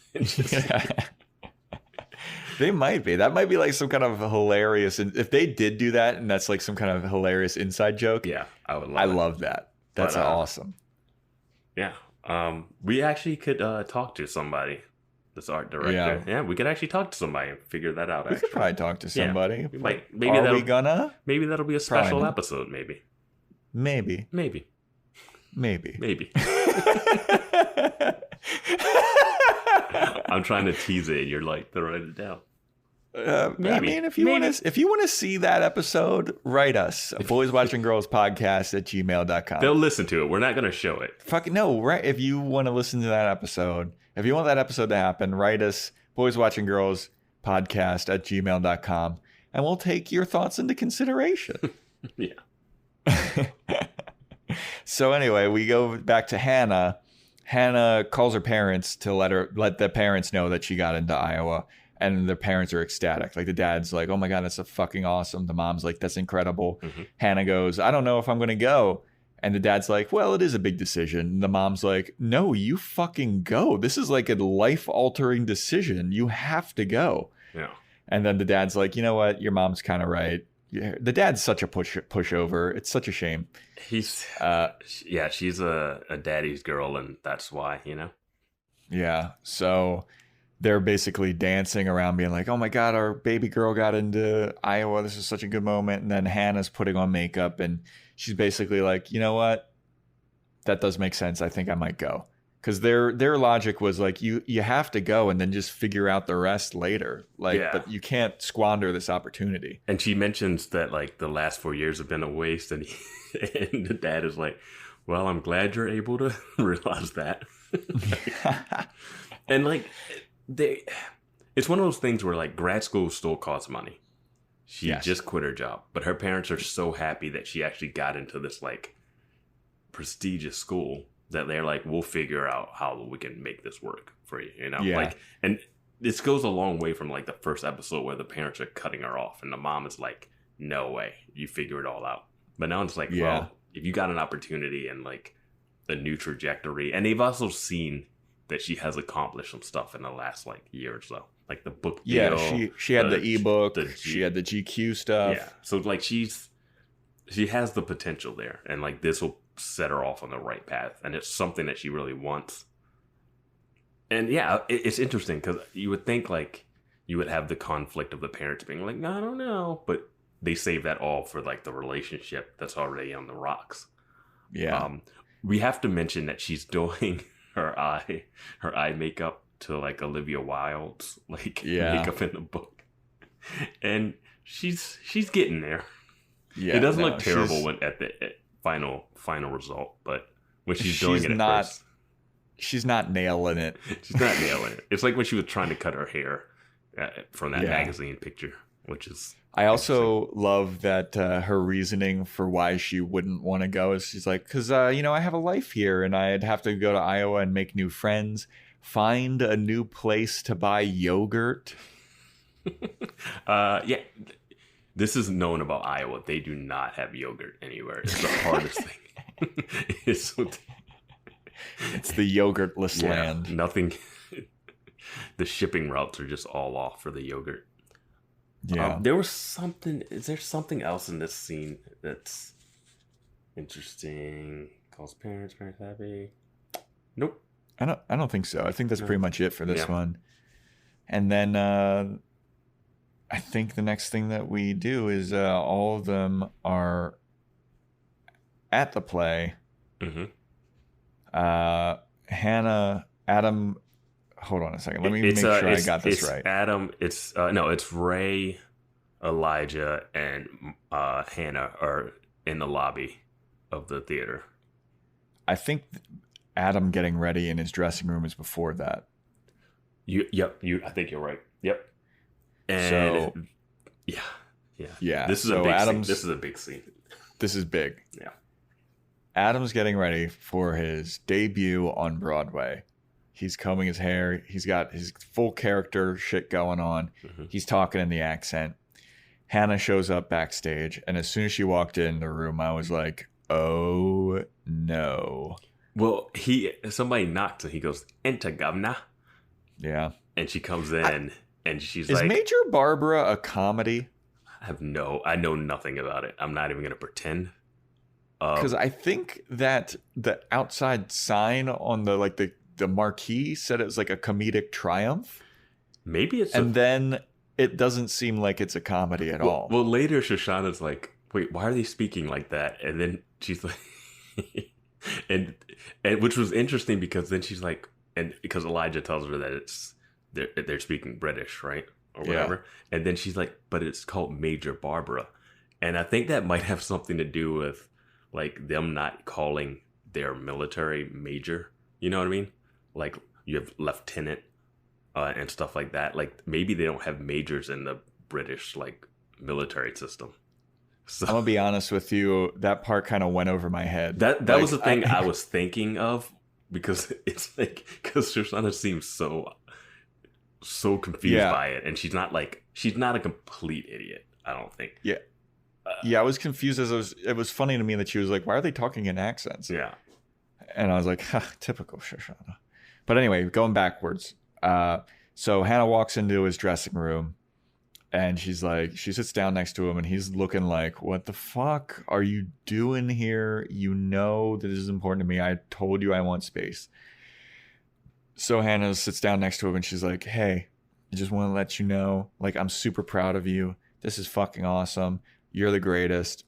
They might be. That might be like some kind of hilarious. And if they did do that, and that's like some kind of hilarious inside joke. Yeah, I would love I it. love that. That's awesome. Yeah. We actually could talk to somebody. This art director. Yeah, we could actually talk to somebody and figure that out. We could probably talk to somebody. Yeah, we might. Are we gonna? Maybe that'll be a special episode. Maybe. I'm trying to tease it, and you're like throwing it down. I mean, if you want to see that episode, write us BoysWatchingGirlsPodcast at gmail.com. They'll listen to it. We're not going to show it. Fucking no, right? If you want to listen to that episode, if you want that episode to happen, write us BoysWatchingGirlsPodcast at gmail.com, and we'll take your thoughts into consideration. Yeah. So anyway, we go back to Hannah. Hannah calls her parents to let the parents know that she got into Iowa. And the parents are ecstatic. Like, the dad's like, "Oh my God, that's fucking awesome." The mom's like, "That's incredible." Mm-hmm. Hannah goes, "I don't know if I'm going to go." And the dad's like, well, it is a big decision. And the mom's like, no, you fucking go. This is like a life-altering decision. You have to go. Yeah. And then the dad's like, you know what? Your mom's kind of right. Yeah, the dad's such a pushover. It's such a shame. He's she's a daddy's girl, and that's why, Yeah. So they're basically dancing around being like, oh my God, our baby girl got into Iowa. This is such a good moment. And then Hannah's putting on makeup and she's basically like, you know what? That does make sense. I think I might go. Because their logic was like, you have to go and then just figure out the rest later. But you can't squander this opportunity. And she mentions that like the last 4 years have been a waste, and and the dad is like, well, I'm glad you're able to realize that. And like it's one of those things where like grad school still costs money. She just quit her job, but her parents are so happy that she actually got into this like prestigious school that they're like, we'll figure out how we can make this work for you, Like, and this goes a long way from like the first episode where the parents are cutting her off and the mom is like, no way, you figure it all out. But now it's like, well, if you got an opportunity and like a new trajectory, and they've also seen that she has accomplished some stuff in the last like year or so, like the book deal. Yeah, she had the ebook, she had the GQ stuff. Yeah, so like she has the potential there, and like this will set her off on the right path, and it's something that she really wants. And yeah, it's interesting because you would think like you would have the conflict of the parents being like, no, I don't know, but they save that all for like the relationship that's already on the rocks. Yeah. We have to mention that she's doing her eye makeup to like Olivia Wilde's like makeup in the book, and she's getting there. Yeah, it doesn't look terrible at the final result, but when she's doing it at first, she's not nailing it. She's not nailing it. It's like when she was trying to cut her hair from that magazine picture, which is. I also love that her reasoning for why she wouldn't want to go is she's like, because I have a life here and I'd have to go to Iowa and make new friends, find a new place to buy yogurt. Yeah. This is known about Iowa. They do not have yogurt anywhere. It's the hardest thing. It's the yogurtless land. Nothing. The shipping routes are just all off for the yogurt. Yeah. There was something. Is there something else in this scene that's interesting? Calls parents happy. Nope. I don't think so. I think that's pretty much it for this one. And then I think the next thing that we do is all of them are at the play. Mm-hmm. Hannah, Adam. Hold on a second. Let me make sure I got this right. Adam. It's Ray, Elijah, and Hannah are in the lobby of the theater. I think Adam getting ready in his dressing room is before that. I think you're right. Yep. And so, yeah. This is a big scene. This is a big scene. This is big. Yeah. Adam's getting ready for his debut on Broadway. He's combing his hair. He's got his full character shit going on. Mm-hmm. He's talking in the accent. Hannah shows up backstage, and as soon as she walked in the room, I was like, "Oh no!" Well, somebody knocked, and he goes, "Enter, governor." Yeah, and she comes in, and she's like, "Is Major Barbara a comedy?" I know nothing about it. I'm not even going to pretend. Because I think that the outside sign on the marquee said it was like a comedic triumph. Maybe it's and then it doesn't seem like it's a comedy at all. Well, later Shoshanna's like, wait, why are they speaking like that? And then she's like, and which was interesting because then she's like, and because Elijah tells her that they're speaking British, right? Or whatever. Yeah. And then she's like, but it's called Major Barbara. And I think that might have something to do with like them not calling their military major. You know what I mean? Like you have lieutenant and stuff like that. Like maybe they don't have majors in the British like military system. So I'm gonna be honest with you, that part kind of went over my head. That was the thing I was thinking of because it's like because Shoshanna seems so confused by it, and she's not a complete idiot. I don't think. Yeah. Yeah, I was confused it was funny to me that she was like, why are they talking in accents? Yeah. And I was like, ha, typical Shoshanna. But anyway, going backwards. So Hannah walks into his dressing room and she sits down next to him and he's looking like, what the fuck are you doing here? You know that this is important to me. I told you I want space. So Hannah sits down next to him and she's like, hey, I just want to let you know, like, I'm super proud of you. This is fucking awesome. You're the greatest.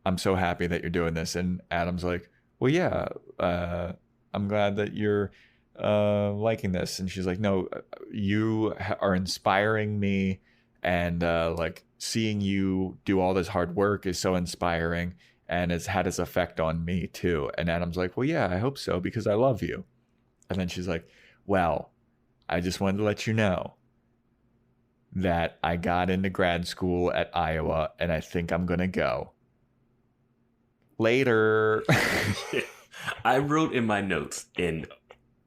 I'm so happy that you're doing this. And Adam's like, well, yeah, I'm glad that you're liking this. And she's like, no, you are inspiring me. And like seeing you do all this hard work is so inspiring. And it's had its effect on me too. And Adam's like, well, yeah, I hope so because I love you. And then she's like, well, I just wanted to let you know that I got into grad school at Iowa and I think I'm going to go. Later. I wrote in my notes in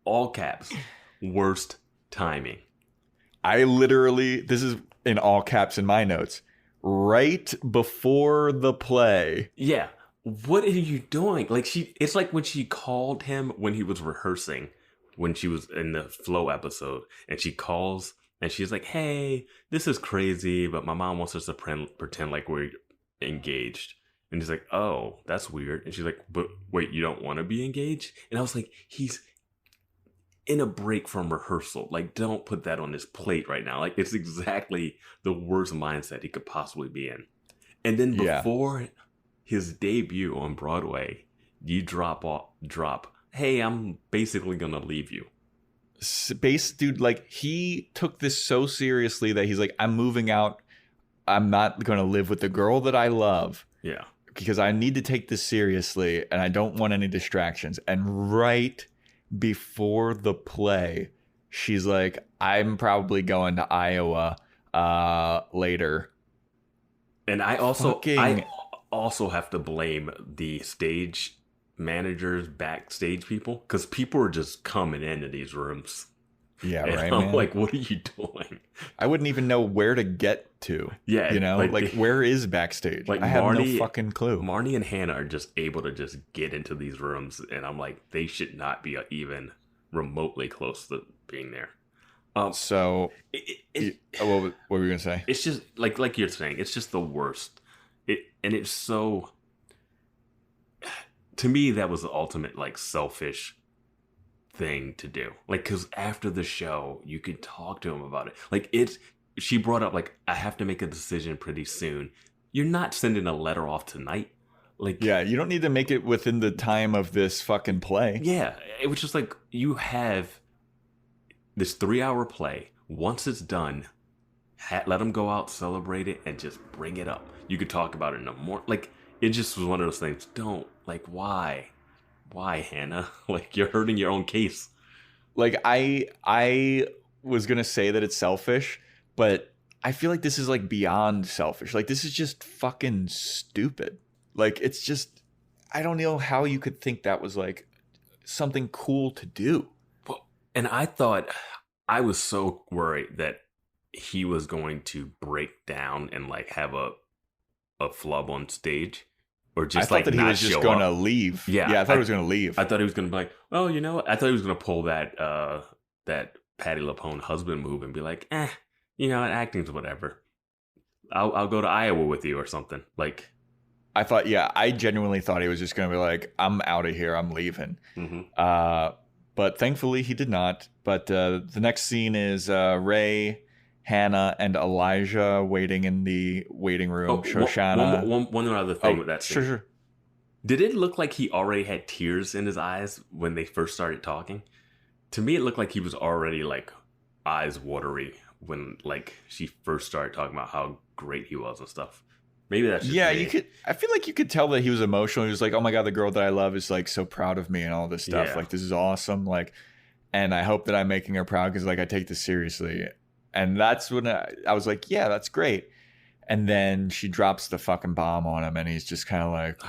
all caps, worst timing. I literally, this is in all caps in my notes, right before the play. Yeah. What are you doing? Like it's like when she called him when he was rehearsing, when she was in the Flow episode, and she calls and she's like, hey, this is crazy, but my mom wants us to pretend like we're engaged. And he's like, oh, that's weird. And she's like, but wait, you don't want to be engaged? And I was like, he's in a break from rehearsal. Like, don't put that on his plate right now. Like, it's exactly the worst mindset he could possibly be in. And then before his debut on Broadway, you drop, hey, I'm basically going to leave you. Dude, like, he took this so seriously that he's like, I'm moving out. I'm not going to live with the girl that I love. Yeah. Because I need to take this seriously and I don't want any distractions. And right before the play, she's like, I'm probably going to Iowa later. And I also have to blame the stage managers, backstage people, because people are just coming into these rooms. Yeah, and right, I'm man. like, what are you doing? I wouldn't even know where to get to. Yeah, you know, like where is backstage? Like I have no fucking clue. Marnie and Hannah are just able to just get into these rooms, and I'm like, they should not be even remotely close to being there. So, what were you gonna say? It's just like you're saying, it's just the worst. It's so. To me, that was the ultimate like selfish thing to do. Like, because after the show, you could talk to him about it. Like, she brought up like, I have to make a decision pretty soon. You're not sending a letter off tonight. Like, yeah, you don't need to make it within the time of this fucking play. Yeah, it was just like, you have this 3-hour play. Once it's done, let them go out, celebrate it, and just bring it up. You could talk about it in the morning. Like, it just was one of those things. Don't, like, why, Hannah? Like, you're hurting your own case. Like, I was gonna say that it's selfish, but I feel like this is like beyond selfish. Like, this is just fucking stupid. Like, it's just, I don't know how you could think that was like something cool to do. Well, and I was so worried that he was going to break down and like have a flub on stage, or just I thought that he was just going to leave. Yeah, I thought he was going to leave. I thought he was going to be like, well, you know, I thought he was going to pull that Patti LuPone husband move and be like, you know, acting's whatever. I'll go to Iowa with you or something. Like, I genuinely thought he was just going to be like, I'm out of here, I'm leaving. Mm-hmm. But thankfully he did not. But the next scene is Ray, Hannah, and Elijah waiting in the waiting room. Shoshanna. One other thing with that scene. Sure. Did it look like he already had tears in his eyes when they first started talking? To me, it looked like he was already like eyes watery when like she first started talking about how great he was and stuff. Maybe that's just me. You could. I feel like you could tell that he was emotional. He was like, "Oh my god, the girl that I love is like so proud of me and all this stuff. Yeah. Like, this is awesome. Like, and I hope that I'm making her proud because like I take this seriously." And that's when I was like, "Yeah, that's great." And then she drops the fucking bomb on him, and he's just kind of like,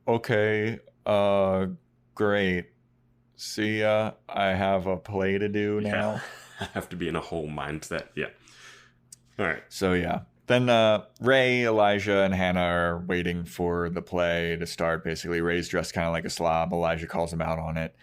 "Okay, great. See ya. I have a play to do now." I have to be in a whole mindset. Yeah. All right. So yeah. Then Ray, Elijah, and Hannah are waiting for the play to start. Basically, Ray's dressed kind of like a slob. Elijah calls him out on it.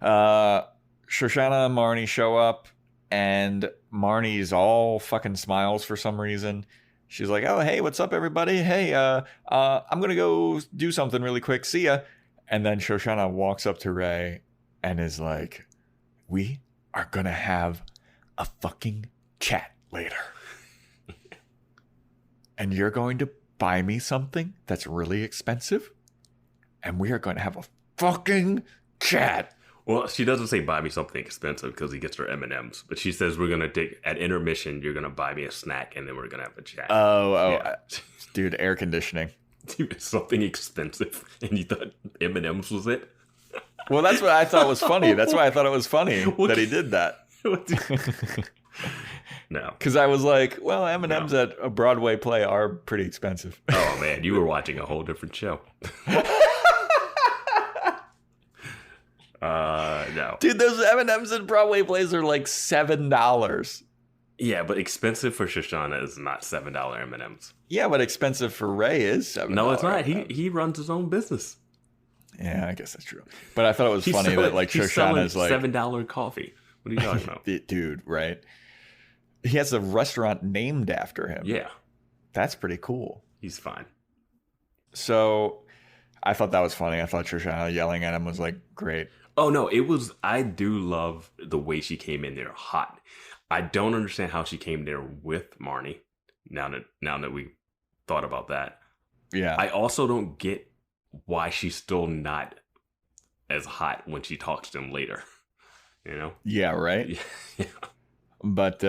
Shoshanna and Marnie show up, and Marnie's all fucking smiles for some reason. She's like, oh, hey, what's up, everybody? Hey, I'm going to go do something really quick. See ya. And then Shoshanna walks up to Ray and is like, we are going to have a fucking chat later. And you're going to buy me something that's really expensive. And we are going to have a fucking chat. Well, she doesn't say buy me something expensive because he gets her M&Ms. But she says we're going to take, at intermission, you're going to buy me a snack and then we're going to have a chat. Yeah. Dude, air conditioning. Dude, something expensive. And you thought M&Ms was it? Well, that's what I thought was funny. That's why I thought it was funny that he did that. No. Because I was like, well, M&Ms at a Broadway play are pretty expensive. Oh, man, you were watching a whole different show. No. Dude, those M&Ms at Broadway plays are like $7. Yeah, but expensive for Shoshanna is not $7 M&Ms. Yeah, but expensive for Ray is $7. No, it's not. He runs his own business. Yeah, I guess that's true. But I thought it was funny that like Shoshana's like $7 coffee. What are you talking about? Dude, right? He has a restaurant named after him. Yeah. That's pretty cool. He's fine. So I thought that was funny. I thought Shoshana yelling at him was like great. Oh, no, I do love the way she came in there hot. I don't understand how she came there with Marnie, now that we thought about that. Yeah. I also don't get why she's still not as hot when she talks to him later. You know? Yeah, right? Yeah. But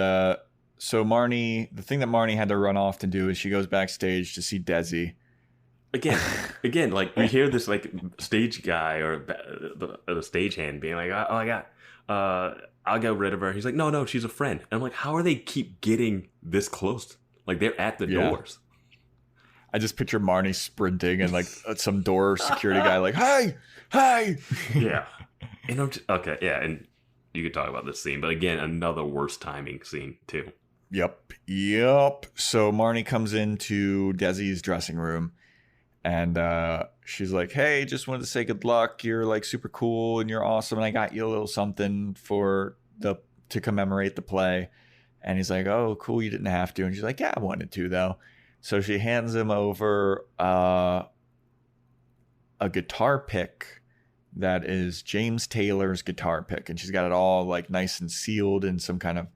so Marnie, the thing that Marnie had to run off to do is she goes backstage to see Desi. Again, like we hear this like stage guy or the stagehand being like, I'll get rid of her. He's like, no, she's a friend. And I'm like, how are they keep getting this close? Like they're at the doors. I just picture Marnie sprinting and like some door security guy like, hey. Yeah. And I'm just, okay, yeah, and you could talk about this scene, but again, another worst timing scene too. Yep. So Marnie comes into Desi's dressing room. And she's like, hey, just wanted to say good luck. You're like super cool and you're awesome. And I got you a little something to commemorate the play. And he's like, oh, cool. You didn't have to. And she's like, yeah, I wanted to, though. So she hands him over a guitar pick that is James Taylor's guitar pick. And she's got it all like nice and sealed in some kind of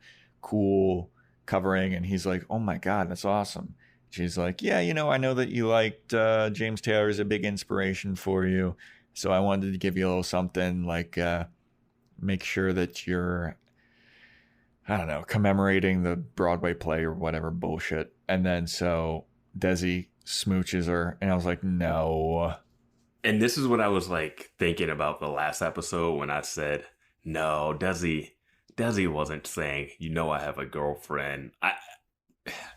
cool covering. And he's like, oh, my God, that's awesome. She's like, yeah, I know that you liked James Taylor is a big inspiration for you. So I wanted to give you a little something like make sure that you're, I don't know, commemorating the Broadway play or whatever bullshit. And then so Desi smooches her and I was like, no. And this is what I was like thinking about the last episode when I said, no, Desi wasn't saying, I have a girlfriend.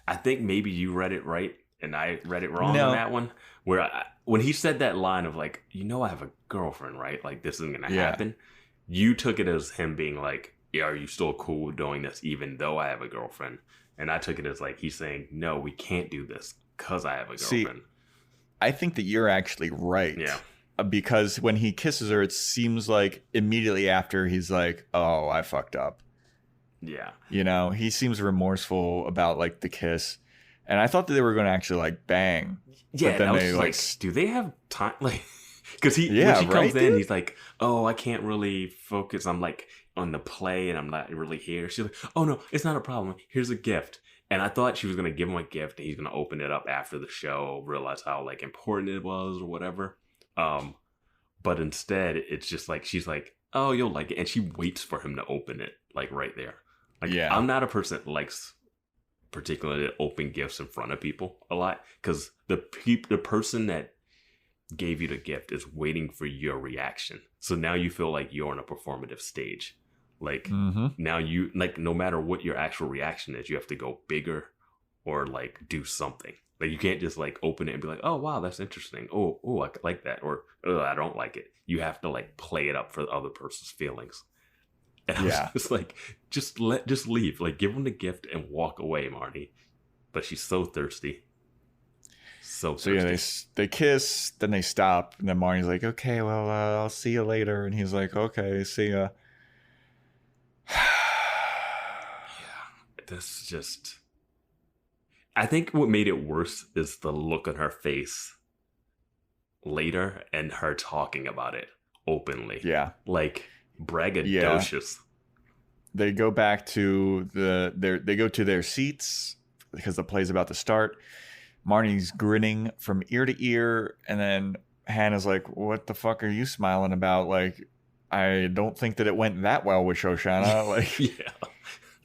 I think maybe you read it right and I read it wrong on that one. Where when he said that line of like, I have a girlfriend, right? Like this isn't going to happen. You took it as him being like, yeah, are you still cool with doing this even though I have a girlfriend? And I took it as like he's saying, no, we can't do this because I have a girlfriend. See, I think that you're actually right. Yeah. Because when he kisses her, it seems like immediately after he's like, oh, I fucked up. Yeah. He seems remorseful about like the kiss. And I thought that they were going to actually like bang. Yeah. But then they like, do they have time? Like, because when she comes in, he's like, oh, I can't really focus. I'm like on the play and I'm not really here. She's like, oh no, it's not a problem. Here's a gift. And I thought she was going to give him a gift and he's going to open it up after the show, realize how like important it was or whatever. But instead it's just like, she's like, oh, you'll like it. And she waits for him to open it like right there. Like, I'm not a person that likes particularly to open gifts in front of people a lot because the person that gave you the gift is waiting for your reaction. So now you feel like you're on a performative stage. Like now you like no matter what your actual reaction is, you have to go bigger or like do something. Like you can't just like open it and be like, oh wow, that's interesting. Oh, I like that, or oh, I don't like it. You have to like play it up for the other person's feelings. And I was just like, just leave. Like give them the gift and walk away, Marnie. but she's so thirsty. So yeah, they kiss, then they stop, and then Marnie's like, okay, well, I'll see you later. And he's like, okay, see ya. This just... I think what made it worse is the look on her face later and her talking about it openly. Yeah. Like, braggadocious. They go back to they go to their seats because the play's about to start. Marnie's grinning from ear to ear, and then Hannah's like, what the fuck are you smiling about? Like, I don't think that it went that well with Shoshanna. Like, Yeah.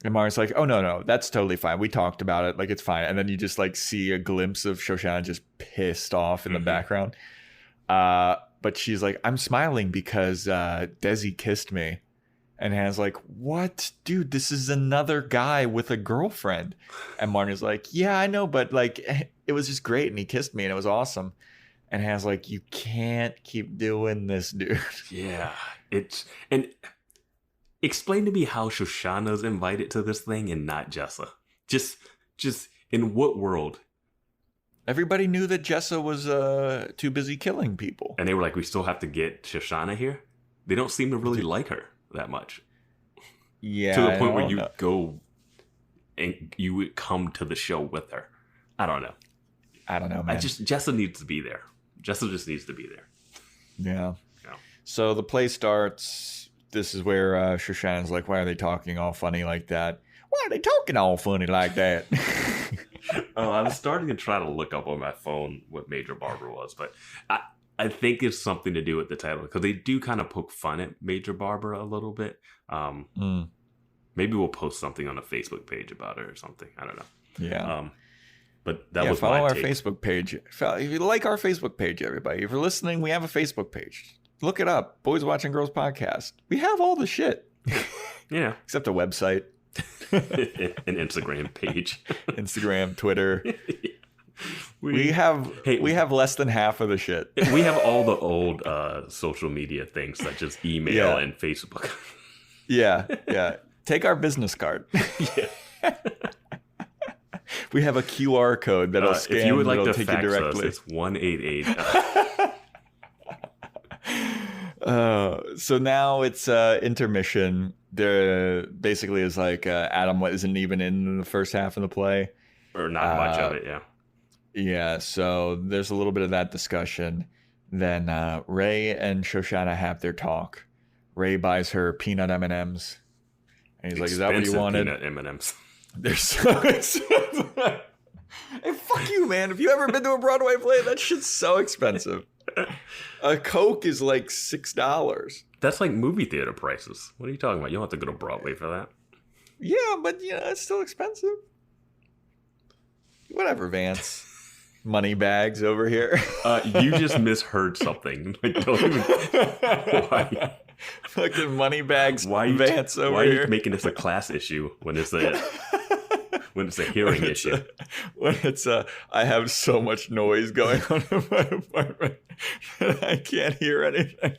And Marnie's like, oh, no, that's totally fine. We talked about it. Like, it's fine. And then you just, like, see a glimpse of Shoshanna just pissed off in the background. But she's like, I'm smiling because Desi kissed me. And Hannah's like, what? Dude, this is another guy with a girlfriend. And Marnie's like, yeah, I know, but, like, it was just great. And he kissed me, and it was awesome. And Hannah's like, you can't keep doing this, dude. Yeah. And explain to me how Shoshanna's invited to this thing and not Jessa. Just in what world? Everybody knew that Jessa was too busy killing people. And they were like, we still have to get Shoshanna here? They don't seem to really like her that much. Yeah. To the point where you go and you would come to the show with her. I don't know, man. Jessa needs to be there. Jessa just needs to be there. Yeah. So the play starts. This is where Shoshanna's like, why are they talking all funny like that? Why are they talking all funny like that? I was starting to try to look up on my phone what Major Barber was, but I think it's something to do with the title, because they do kind of poke fun at Major Barber a little bit. Maybe we'll post something on a Facebook page about it or something. I don't know. Yeah. But that was follow my our take. Facebook page. If you like our Facebook page, everybody. If you're listening, we have a Facebook page. Look it up. Boys Watching Girls Podcast. We have all the shit. Yeah. Except a website. An Instagram page. Instagram, Twitter. We have less than half of the shit. We have all the old social media things such as email and Facebook. Yeah. Take our business card. Yeah. We have a QR code that'll scan. If you would like to take fax you us, directly. it's 188. So now it's intermission. There basically is like Adam isn't even in the first half of the play. Or not much of it, yeah. Yeah, so there's a little bit of that discussion. Then Ray and Shoshanna have their talk. Ray buys her peanut M&Ms. And he's like, is that what you wanted? Peanut M&Ms. They're so expensive. Hey, fuck you, man. Have you ever been to a Broadway play? That shit's so expensive. A Coke is like $6. That's like movie theater prices. What are you talking about? You don't have to go to Broadway for that. Yeah, but it's still expensive. Whatever, Vance. Money bags over here. You just misheard something. Like, don't even... Why? Fucking money bags. Vance over here. Why are you making this a class issue when it's a hearing issue? When it's I have so much noise going on in my apartment that I can't hear anything.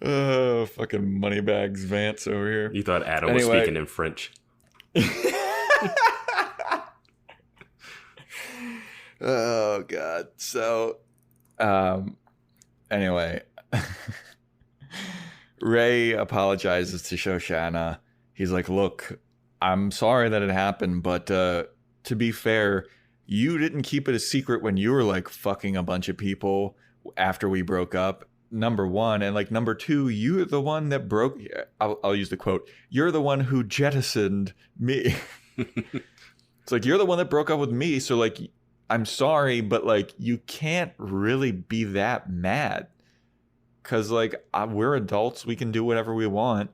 Oh, fucking money bags, Vance over here. You thought Adam was speaking in French. Oh God. So anyway, Ray apologizes to Shoshanna. He's like, look, I'm sorry that it happened, but to be fair, you didn't keep it a secret when you were like fucking a bunch of people after we broke up. Number one, and like number two, you're the one that broke. I'll use the quote. You're the one who jettisoned me. It's like, you're the one that broke up with me. So like, I'm sorry, but like, you can't really be that mad. Cause like, we're adults. We can do whatever we want.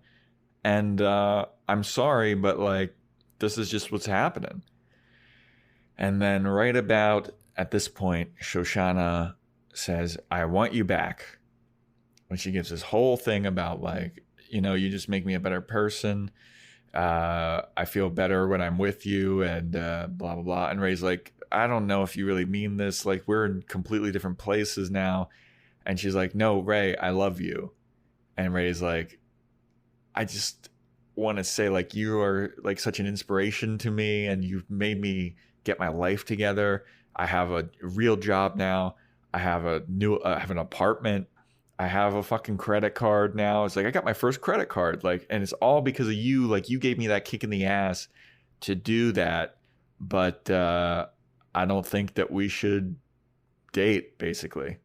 And I'm sorry, but like, this is just what's happening. And then right about at this point, Shoshanna says, I want you back. When she gives this whole thing about like, you just make me a better person. I feel better when I'm with you and blah, blah, blah. And Ray's like, I don't know if you really mean this. Like, we're in completely different places now. And she's like, no, Ray, I love you. And Ray's like, want to say like you are like such an inspiration to me, and you've made me get my life together. I have a real job now. I have I have an apartment. I have a fucking credit card now. It's like I got my first credit card, like, and it's all because of you. Like, you gave me that kick in the ass to do that. But I don't think that we should date, basically.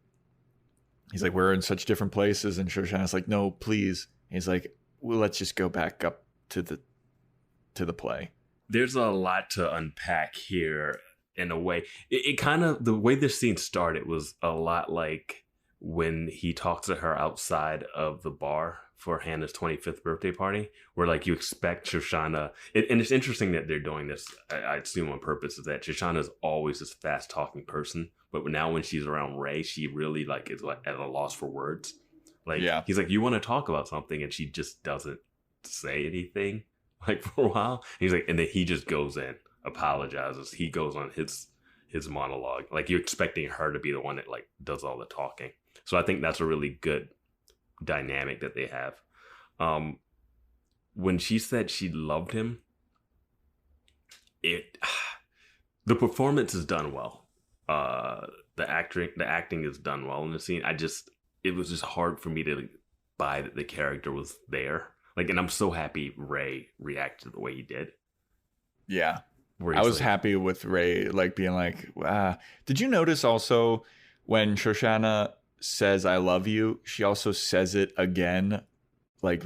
He's like, we're in such different places, and Shoshanna's like, no, please. He's like, well, let's just go back up to the play. There's a lot to unpack here in a way. It kind of, the way this scene started was a lot like when he talks to her outside of the bar for Hannah's 25th birthday party, where like you expect Shoshanna, and it's interesting that they're doing this, I assume on purpose, is that Shoshanna is always this fast talking person, but now when she's around Ray, she really like is like at a loss for words. Like, yeah. He's like, you want to talk about something, and she just doesn't say anything like for a while. And he's like, and then he just goes in, apologizes, he goes on his monologue, like you're expecting her to be the one that like does all the talking. So I think that's a really good dynamic that they have. When she said she loved him, the performance is done well. The acting is done well in the scene. It was just hard for me to buy that the character was there. Like, and I'm so happy Ray reacted the way he did. Yeah. I was happy with Ray, like being like, did you notice also when Shoshanna says I love you, she also says it again, like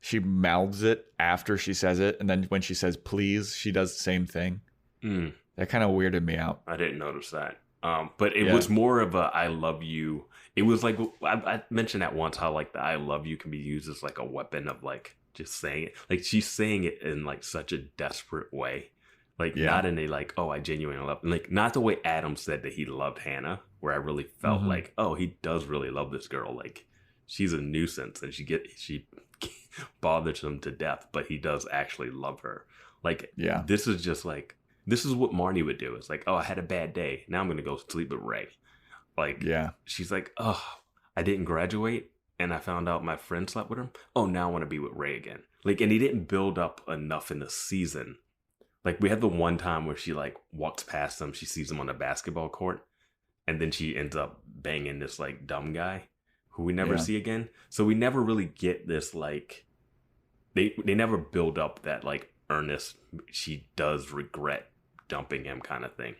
she mouths it after she says it, and then when she says please, she does the same thing. That kind of weirded me out. I didn't notice that. But it was more of a I love you. It was like, I mentioned that once, how like the I love you can be used as like a weapon of like just saying it. Like she's saying it in like such a desperate way. Like not in a like, oh, I genuinely love, like not the way Adam said that he loved Hannah, where I really felt like, oh, he does really love this girl. Like she's a nuisance and she bothers him to death, but he does actually love her. Like, this is just like, this is what Marnie would do. It's like, oh, I had a bad day. Now I'm going to go sleep with Ray. Like, she's like, oh, I didn't graduate and I found out my friend slept with him. Oh, now I want to be with Ray again. Like, and he didn't build up enough in the season. Like, we had the one time where she like walks past him, she sees him on a basketball court, and then she ends up banging this like dumb guy who we never see again. So we never really get this like, they never build up that like earnest, she does regret dumping him kind of thing.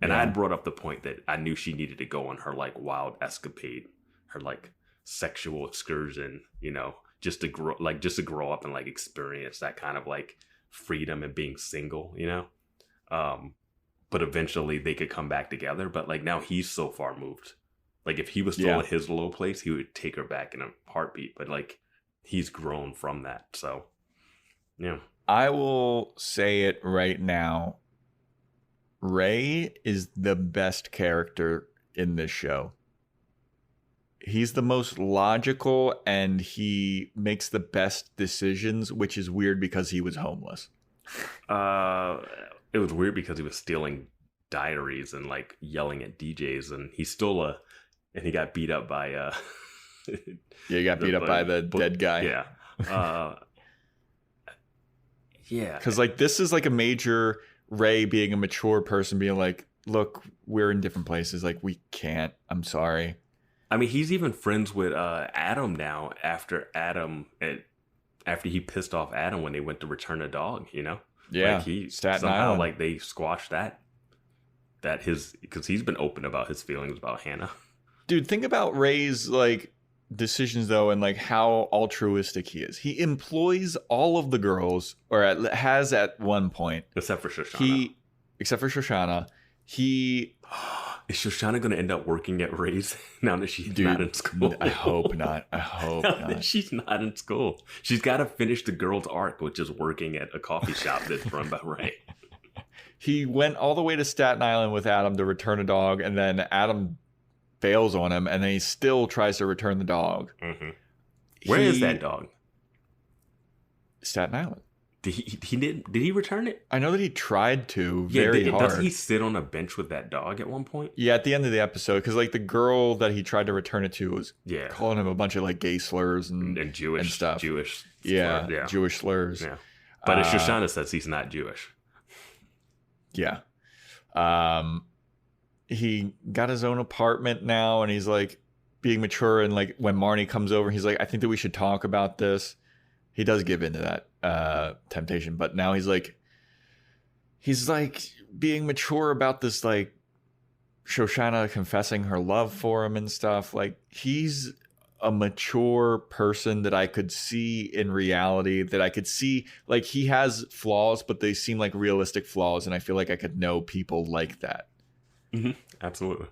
And I had brought up the point that I knew she needed to go on her like wild escapade, her like sexual excursion, you know, just to grow up and like experience that kind of like freedom and being single, you know. But eventually they could come back together. But like now he's so far moved. Like if he was still at his low place, he would take her back in a heartbeat. But like he's grown from that. So yeah. I will say it right now. Ray is the best character in this show. He's the most logical and he makes the best decisions, which is weird because he was homeless. It was weird because he was stealing diaries and like yelling at DJs, and he stole and he got beat up by he got beat up by the dead guy. Yeah. Yeah. Because like this is like a major Ray being a mature person being like, look, we're in different places. Like we can't. I'm sorry. I mean, he's even friends with Adam now after he pissed off Adam when they went to return a dog, you know? Yeah. Like he Staten somehow Island. like they squashed that because he's been open about his feelings about Hannah. Dude, think about Ray's like decisions though, and like how altruistic he is. He employs all of the girls, or has at one point, except for Shoshanna. Is Shoshanna going to end up working at Ray's now that she's not in school? I hope not. I hope not. That she's not in school. She's got to finish the girl's arc, which is working at a coffee shop that's run by Ray. He went all the way to Staten Island with Adam to return a dog, and then Adam fails on him, and then he still tries to return the dog. Mm-hmm. Where is that dog? Staten Island. Did he return it? I know that he tried to Yeah, very hard. Doesn't he sit on a bench with that dog at one point? Yeah, at the end of the episode, because like the girl that he tried to return it to was calling him a bunch of like gay slurs and Jewish and stuff. Jewish Jewish slurs. Yeah, but as Shoshanna says, he's not Jewish. Yeah. He got his own apartment now, and he's like being mature. And like when Marnie comes over, he's like, I think that we should talk about this. He does give into that temptation, but now he's like being mature about this, like Shoshanna confessing her love for him and stuff. Like he's a mature person that I could see in reality, that I could see, like he has flaws, but they seem like realistic flaws. And I feel like I could know people like that. Mm-hmm. Absolutely.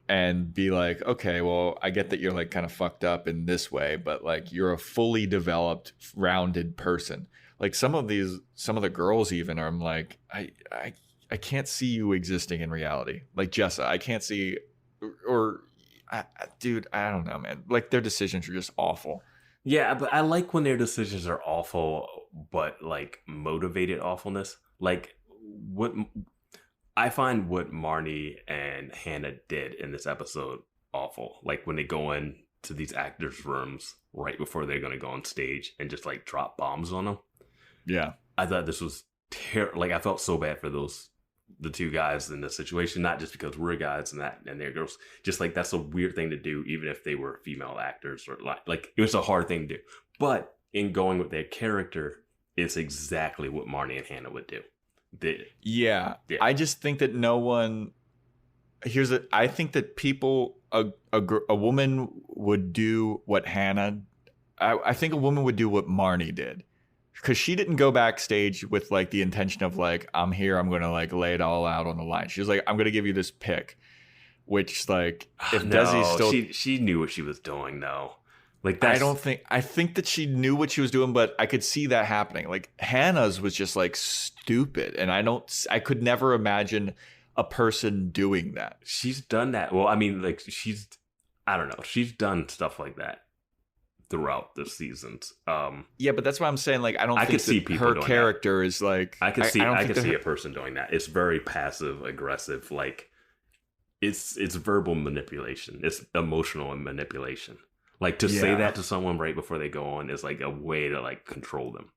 And be like, okay, well, I get that you're like kind of fucked up in this way, but like you're a fully developed, rounded person. Like some of the girls even are, I'm like, I can't see you existing in reality. Like Jessa, I can't see, dude, I don't know, man. Like their decisions are just awful. Yeah, but I like when their decisions are awful, but like motivated awfulness. Like what I find what Marnie and Hannah did in this episode awful. Like when they go in to these actors' rooms right before they're going to go on stage and just like drop bombs on them. Yeah. I thought this was terrible. Like I felt so bad for the two guys in this situation, not just because we're guys and they're girls. Just like that's a weird thing to do, even if they were female actors or like it was a hard thing to do. But in going with their character, it's exactly what Marnie and Hannah would do. Yeah. I just think that no one. I think that people, a woman would do what Hannah. I think a woman would do what Marnie did, because she didn't go backstage with like the intention of like, I'm here, I'm gonna like lay it all out on the line. She was like, I'm gonna give you this pick, which like if Desi's still, she knew what she was doing though. Like that's... I think that she knew what she was doing, but I could see that happening. Like Hannah's was just like stupid, and I could never imagine a person doing that. She's done that. Well, I mean, like I don't know. She's done stuff like that throughout the seasons. Yeah, but that's what I'm saying. Like I don't think see her character that. Is like I could see a person doing that. It's very passive aggressive. Like it's verbal manipulation. It's emotional manipulation. Like to say that to someone right before they go on is like a way to like control them.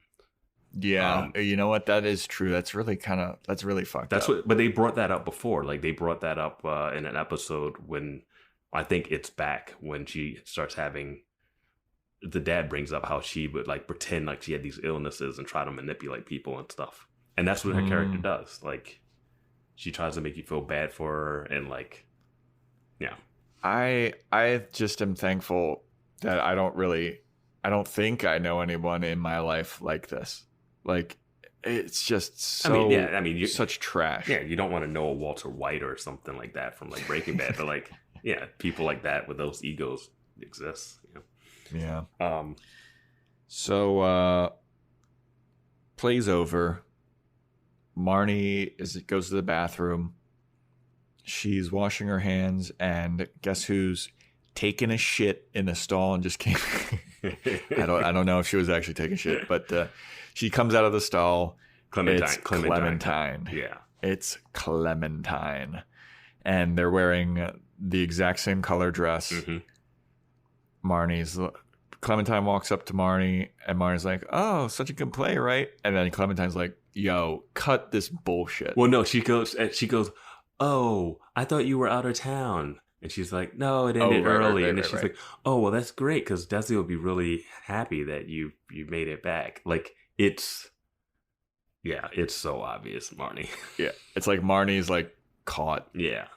Yeah, you know what? That is true. That's really fucked up. But they brought that up before. Like they brought that up in an episode when I think it's back when she starts having. The dad brings up how she would like pretend like she had these illnesses and try to manipulate people and stuff. And that's what her character does. Like she tries to make you feel bad for her and like, yeah. I just am thankful that I don't think I know anyone in my life like this. Like it's just so, such trash. Yeah. You don't want to know a Walter White or something like that from like Breaking Bad, but like, yeah, people like that with those egos exist. You know? Yeah. So plays over. Marnie goes to the bathroom. She's washing her hands, and guess who's taking a shit in the stall and just came. I don't know if she was actually taking shit, but she comes out of the stall. Clementine. Yeah, it's Clementine, and they're wearing the exact same color dress. Mm-hmm. Clementine walks up to Marnie, and Marnie's like, "Oh, such a good play, right?" And then Clementine's like, "Yo, cut this bullshit." Well, no, she goes, "Oh, I thought you were out of town." And she's like, "No, it ended early." And then she's like, "Oh, well, that's great, because Desi will be really happy that you made it back." Like, it's so obvious, Marnie. Yeah, it's like Marnie's like caught. Yeah.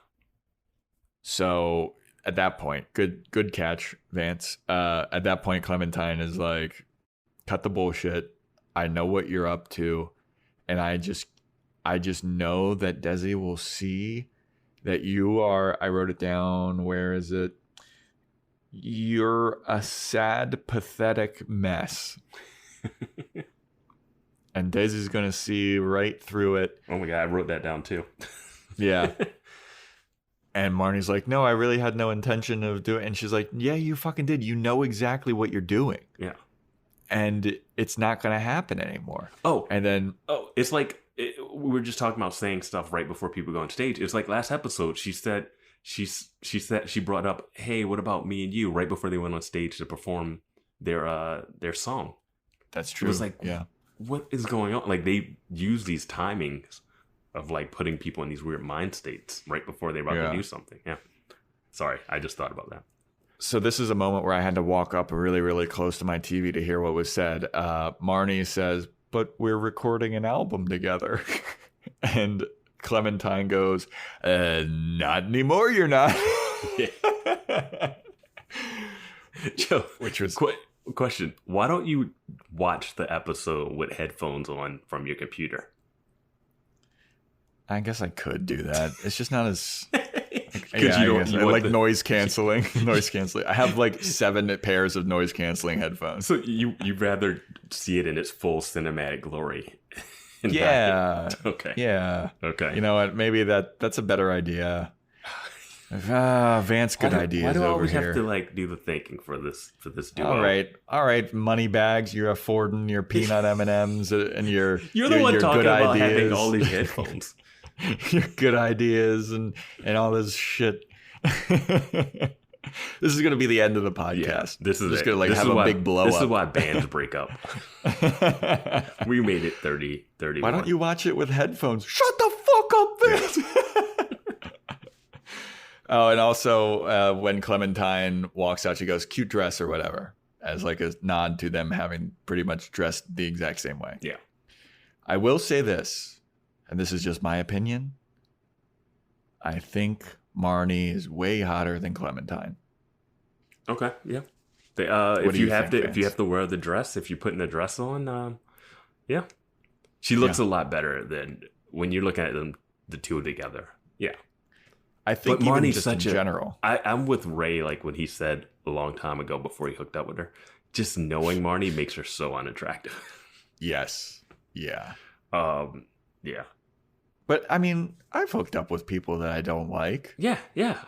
So at that point, good catch, Vance. At that point, Clementine is like, "Cut the bullshit. I know what you're up to, and I just know that Desi will see that you are," I wrote it down. Where is it? "You're a sad, pathetic mess." And Desi's going to see right through it. Oh my God, I wrote that down too. Yeah. And Marnie's like, "No, I really had no intention of doing it." And she's like, "Yeah, you fucking did. You know exactly what you're doing." Yeah. and it's not going to happen anymore. Oh, and then it's like we were just talking about saying stuff right before people go on stage. It's like last episode, she said she brought up, "Hey, what about me and you?" right before they went on stage to perform their song. That's true. It was like, yeah, what is going on? Like they use these timings of like putting people in these weird mind states right before they're about to do something. Yeah. Sorry, I just thought about that. So this is a moment where I had to walk up really, really close to my TV to hear what was said. Marnie says, "But we're recording an album together." And Clementine goes, "Not anymore, you're not." Joe, which was... Question. Why don't you watch the episode with headphones on from your computer? I guess I could do that. It's just not as... You like noise canceling. Noise canceling. I have like 7 pairs of noise canceling headphones. So you'd rather see it in its full cinematic glory. Yeah. Okay. Yeah. Okay. You know what? Maybe that's a better idea. Vance, good ideas. Why do I over always here. have to like do the thinking for this duo? All right. Money bags. You're affording your peanut M&Ms and your You're the one your talking good about ideas. having all these headphones. Your good ideas and all this shit. This is going to be the end of the podcast. Yeah, this is just going to like have a big blow up. This is why bands break up. We made it 30. Why don't you watch it with headphones? Shut the fuck up, Vince. Oh, and also when Clementine walks out, she goes, "Cute dress" or whatever, as like a nod to them having pretty much dressed the exact same way. Yeah. I will say this, and this is just my opinion. I think Marnie is way hotter than Clementine. Okay, yeah. What If do you you have think, to, if you Vance? have to wear the dress, if you're putting a dress on, yeah, she looks a lot better than when you're looking at them, the two together. Yeah, I think but even Marnie's just such in general. I'm with Ray, like when he said a long time ago before he hooked up with her, just knowing Marnie makes her so unattractive. Yes. Yeah. Yeah. But I mean, I've hooked up with people that I don't like. Yeah. Yeah.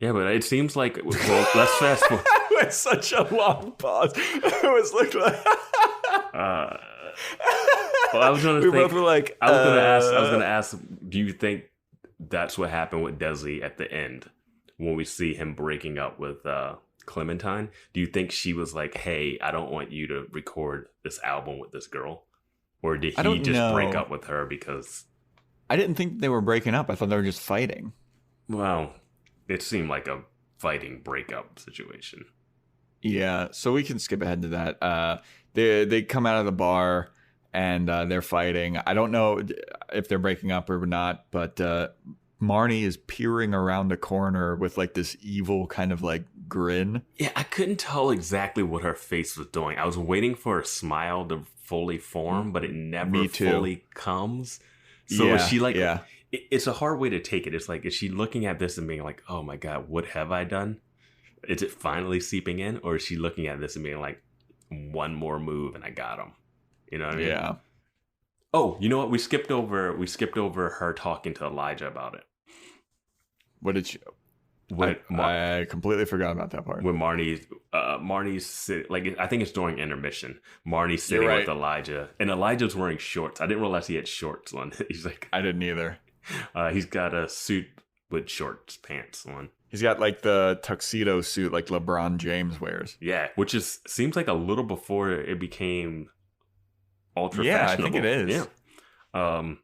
Yeah, but it seems like, well, let's fast forward. It was such a long pause. It was like... Well, I was gonna we both were like, I was gonna ask, do you think that's what happened with Desi at the end when we see him breaking up with Clementine? Do you think she was like, "Hey, I don't want you to record this album with this girl," or did he just break up with her because? I didn't think they were breaking up. I thought they were just fighting. Well, it seemed like a fighting breakup situation. Yeah, so we can skip ahead to that. They come out of the bar and they're fighting. I don't know if they're breaking up or not, but Marnie is peering around the corner with like this evil kind of like grin. Yeah, I couldn't tell exactly what her face was doing. I was waiting for a smile to fully form, but it never fully comes. So is she like, it's a hard way to take it. It's like, is she looking at this and being like, "Oh my God, what have I done? Is it finally seeping in?" Or is she looking at this and being like, "One more move and I got him"? You know what I mean? Yeah. Oh, you know what? We skipped over her talking to Elijah about it. What did she... I completely forgot about that part. When Marnie's sitting, like, I think it's during intermission. Marnie's sitting with Elijah, and Elijah's wearing shorts. I didn't realize he had shorts on. He's like, I didn't either. He's got a suit with shorts, pants on. He's got like the tuxedo suit like LeBron James wears. Yeah, which seems like a little before it became ultra fashionable. I think it is. Yeah.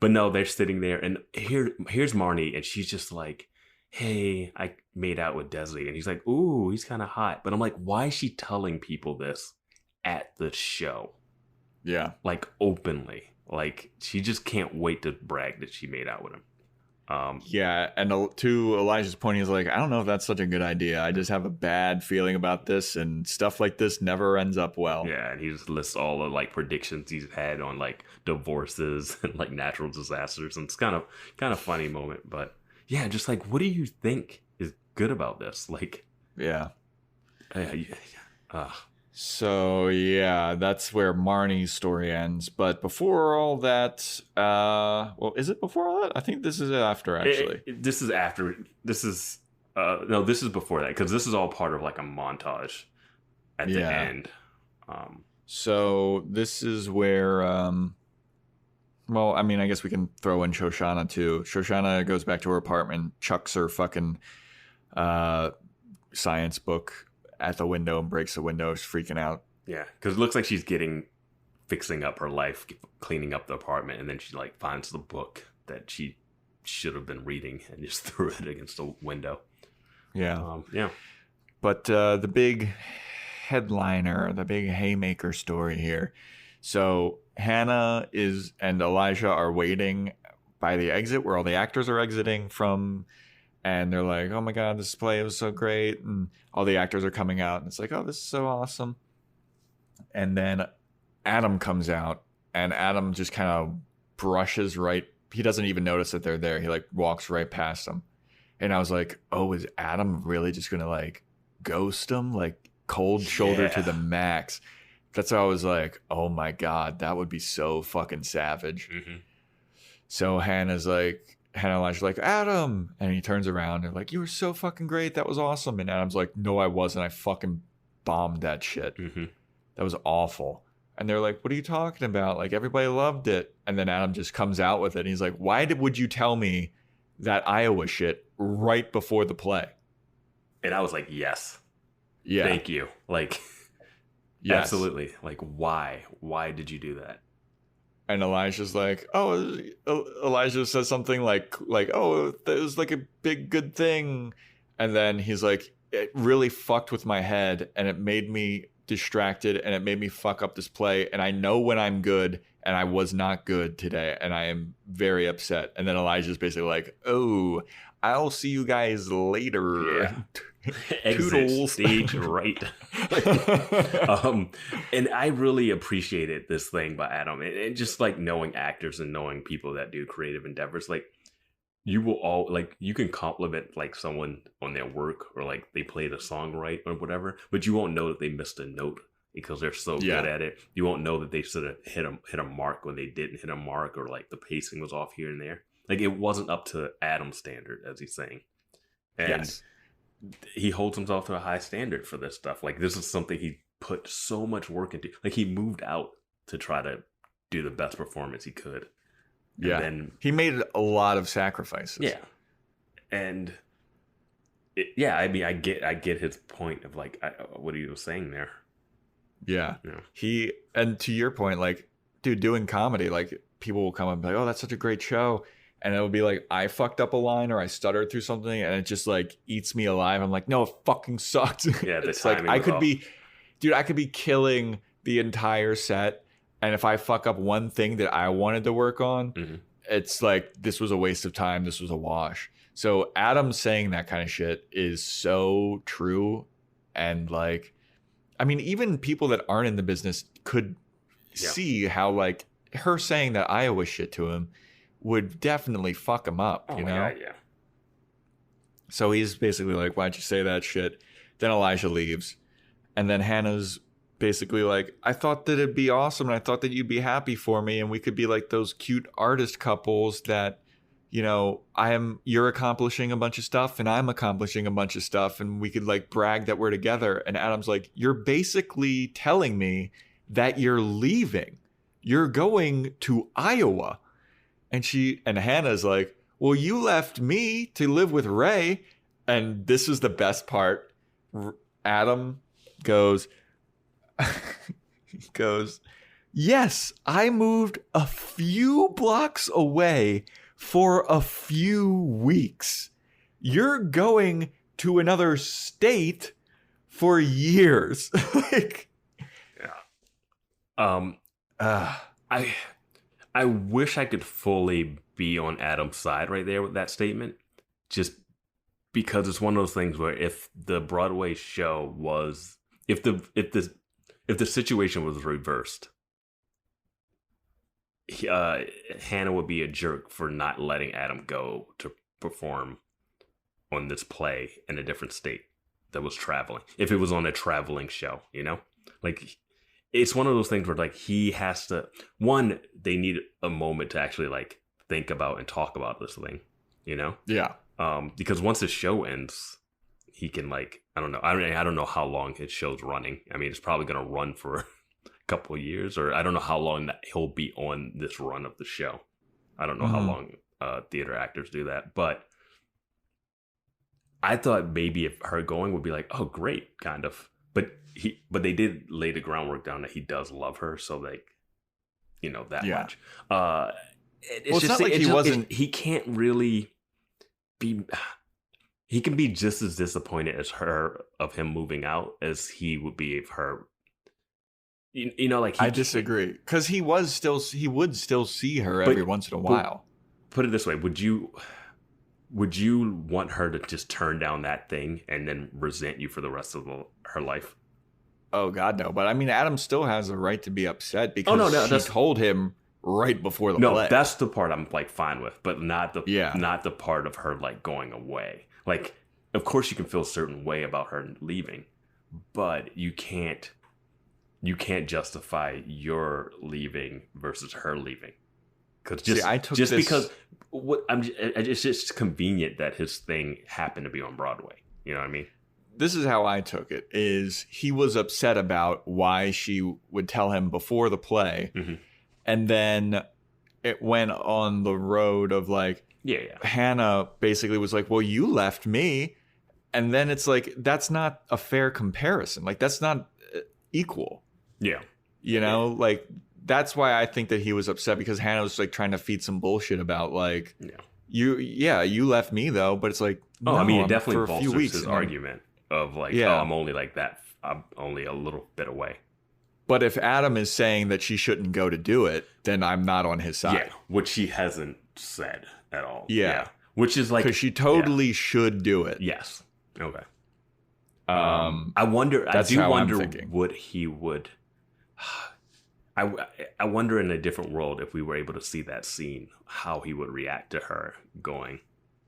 But no, they're sitting there, and here's Marnie, and she's just like, "Hey, I made out with Desi," and he's like, "Ooh, he's kind of hot." But I'm like, why is she telling people this at the show? Yeah, like openly, like she just can't wait to brag that she made out with him. Yeah, and to Elijah's point, he's like, "I don't know if that's such a good idea. I just have a bad feeling about this, and stuff like this never ends up well." Yeah, and he just lists all the like predictions he's had on like divorces and like natural disasters, and it's kind of funny moment, but yeah, just like, what do you think is good about this? Like, yeah. So yeah, that's where Marnie's story ends. But before all that, well, is it before all that? I think this is after, actually. This is after. This is No, this is before that, because this is all part of like a montage at the end. So this is where, well, I mean, I guess we can throw in Shoshanna too. Shoshanna goes back to her apartment, chucks her fucking science book at the window and breaks the window. She's freaking out. Yeah, because it looks like she's fixing up her life, cleaning up the apartment, and then she like finds the book that she should have been reading and just threw it against the window. Yeah. Yeah. But the big headliner, the big haymaker story here. So Hannah and Elijah are waiting by the exit where all the actors are exiting from. And they're like, oh my God, this play was so great. And all the actors are coming out. And it's like, oh, this is so awesome. And then Adam comes out. And Adam just kind of brushes right. He doesn't even notice that they're there. He like walks right past them. And I was like, oh, is Adam really just going to like ghost him? Like cold shoulder to the max. That's why I was like, oh my God, that would be so fucking savage. Mm-hmm. So Hannah Elijah's like, Adam. And he turns around and like, you were so fucking great. That was awesome. And Adam's like, no, I wasn't. I fucking bombed that shit. Mm-hmm. That was awful. And they're like, what are you talking about? Like, everybody loved it. And then Adam just comes out with it. And he's like, would you tell me that Iowa shit right before the play? And I was like, yes. Yeah. Thank you. Like, yes. Absolutely. Like, why? Why did you do that? And Elijah's like, Elijah says something like, oh, that was like a big good thing. And then he's like, it really fucked with my head and it made me distracted and it made me fuck up this play. And I know when I'm good and I was not good today and I am very upset. And then Elijah's basically like, oh, I'll see you guys later. Yeah. Exit stage right. And I really appreciated this thing by Adam, and just like knowing actors and knowing people that do creative endeavors, like you will all like, you can compliment like someone on their work or like they played a song right or whatever, but you won't know that they missed a note because they're so good at it. You won't know that they sort of hit a mark when they didn't hit a mark, or like the pacing was off here and there. Like it wasn't up to Adam's standard, as he's saying. And he holds himself to a high standard for this stuff. Like this is something he put so much work into. Like he moved out to try to do the best performance he could. And then he made a lot of sacrifices. Yeah. And I mean, I get his point of like, what he was saying there. Yeah. And to your point, like, dude, doing comedy, like people will come up and be like, oh, that's such a great show. And it'll be like, I fucked up a line or I stuttered through something and it just like eats me alive. I'm like, no, it fucking sucked. Yeah, it's like I could be killing the entire set. And if I fuck up one thing that I wanted to work on, it's like, this was a waste of time. This was a wash. So Adam saying that kind of shit is so true. And like, I mean, even people that aren't in the business could see how like her saying that Iowa shit to him would definitely fuck him up, you know? God, yeah. So he's basically like, why'd you say that shit? Then Elijah leaves. And then Hannah's basically like, I thought that it'd be awesome and I thought that you'd be happy for me and we could be like those cute artist couples that, you know, you're accomplishing a bunch of stuff and I'm accomplishing a bunch of stuff and we could like brag that we're together. And Adam's like, you're basically telling me that you're leaving. You're going to Iowa. And Hannah's like, well, you left me to live with Ray. And this is the best part. Adam goes, yes, I moved a few blocks away for a few weeks. You're going to another state for years. Like, I wish I could fully be on Adam's side right there with that statement, just because it's one of those things where if the Broadway show was, if the situation was reversed, Hannah would be a jerk for not letting Adam go to perform on this play in a different state that was traveling. If it was on a traveling show, you know, like. It's one of those things where like he has to, they need a moment to actually like think about and talk about this thing, you know? Yeah. Because once the show ends, he can like, I don't know. I don't know how long his show's running. I mean, it's probably going to run for a couple of years, or I don't know how long that he'll be on this run of the show. I don't know how long theater actors do that, but I thought maybe if her going would be like, oh, great, kind of. But they did lay the groundwork down that he does love her, so like, you know, that much. It's just not like he can't really be. He can be just as disappointed as her of him moving out as he would be of her. You know, like I disagree, because he would still see her every once in a while. Put it this way: would you want her to just turn down that thing and then resent you for the rest of her life? Oh God, no! But I mean, Adam still has a right to be upset because she told him right before the play. No, that's the part I'm like fine with, but not the part of her like going away. Like, of course, you can feel a certain way about her leaving, but you can't justify your leaving versus her leaving. Because it's just convenient that his thing happened to be on Broadway. You know what I mean? This is how I took it: is he was upset about why she would tell him before the play, and then it went on the road of like, Hannah basically was like, well, you left me. And then it's like, that's not a fair comparison. Like, that's not equal. Yeah. You know, like, that's why I think that he was upset, because Hannah was like trying to feed some bullshit about like, you left me though. But it's like, no, I mean, it I'm definitely for a few weeks his argument of like, I'm only like that. I'm only a little bit away. But if Adam is saying that she shouldn't go to do it, then I'm not on his side. Yeah, which he hasn't said at all. Yeah. Which is like, because she totally should do it. Yes. Okay. I wonder. I do wonder what he would. I wonder in a different world, if we were able to see that scene, how he would react to her going.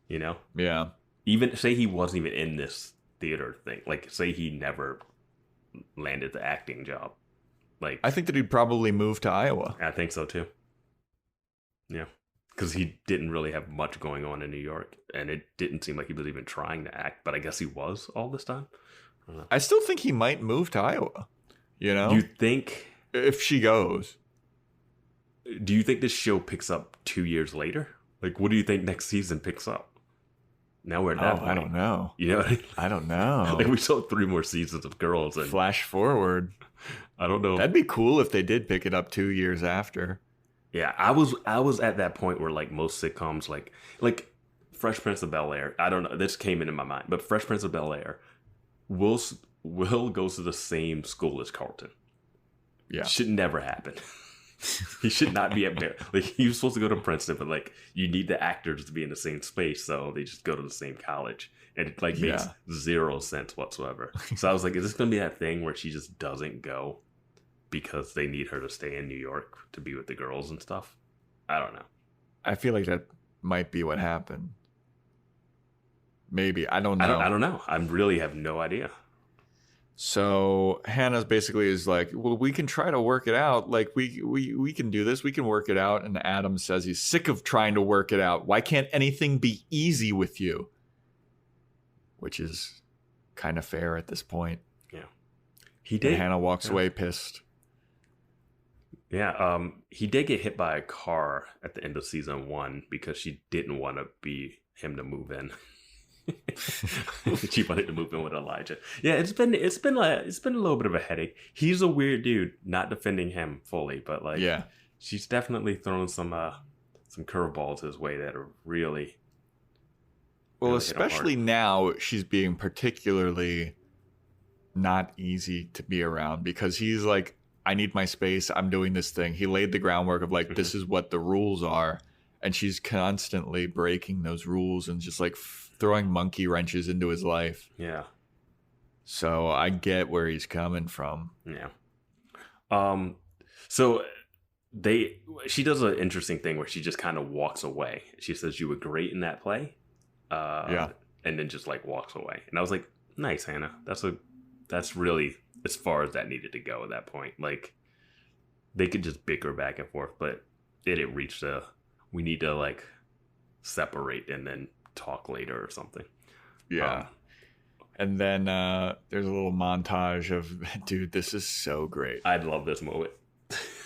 You know. Yeah. Even say he wasn't even in this theater thing. Like, say he never landed the acting job. Like, I think that he'd probably move to Iowa. I think so too. Yeah. Because he didn't really have much going on in New York, and it didn't seem like he was even trying to act, but I guess he was all this time. I still think he might move to Iowa. You know? You think? If she goes. Do you think this show picks up 2 years later? Like, what do you think next season picks up? Now we're at that point. I don't know. You know what I mean? I don't know. Like, we saw 3 more seasons of Girls. And flash forward. I don't know. That'd be cool if they did pick it up 2 years after. Yeah, I was at that point where like most sitcoms, like Fresh Prince of Bel-Air. I don't know. This came into my mind, but Fresh Prince of Bel-Air, Will goes to the same school as Carlton. Yeah, should never happen. He should not be up there. Like, he was supposed to go to Princeton, but like, you need the actors to be in the same space, so they just go to the same college, and it like makes zero sense whatsoever. So I was like, is this gonna be that thing where she just doesn't go because they need her to stay in New York to be with the girls and stuff? I don't know. I feel like that might be what happened. Maybe. I don't know. I don't know. I really have no idea. So Hannah's basically is like, well, we can try to work it out. Like, we can do this. We can work it out. And Adam says he's sick of trying to work it out. Why can't anything be easy with you? Which is kind of fair at this point. Yeah. He did. And Hannah walks away pissed. Yeah, he did get hit by a car at the end of season 1 because she didn't want him to move in. She wanted to move in with Elijah. Yeah, it's been a little bit of a headache. He's a weird dude. Not defending him fully, but like, she's definitely thrown some curveballs his way that are really. Well, especially now, she's being particularly not easy to be around because he's like, I need my space. I'm doing this thing. He laid the groundwork of like, this is what the rules are. And she's constantly breaking those rules and just like throwing monkey wrenches into his life. Yeah. So I get where he's coming from. Yeah. So she does an interesting thing where she just kind of walks away. She says, you were great in that play. And then just like walks away. And I was like, nice, Hannah. That's really as far as that needed to go at that point. Like, they could just bicker back and forth, but it reached we need to like separate and then talk later or something. Yeah. And then there's a little montage of, dude, this is so great. I love this moment.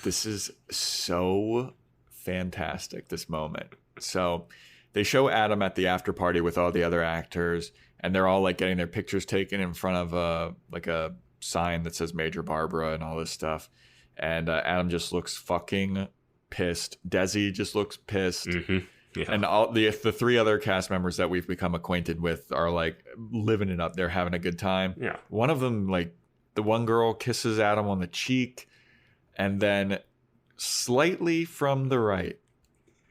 This is so fantastic, this moment. So they show Adam at the after party with all the other actors, and they're all like getting their pictures taken in front of a sign that says Major Barbara and all this stuff. And Adam just looks fucking pissed. Desi just looks pissed. Mm-hmm. Yeah. And all the three other cast members that we've become acquainted with are like living it up. They're having a good time. Yeah. One of them, like the one girl, kisses Adam on the cheek, and then slightly from the right,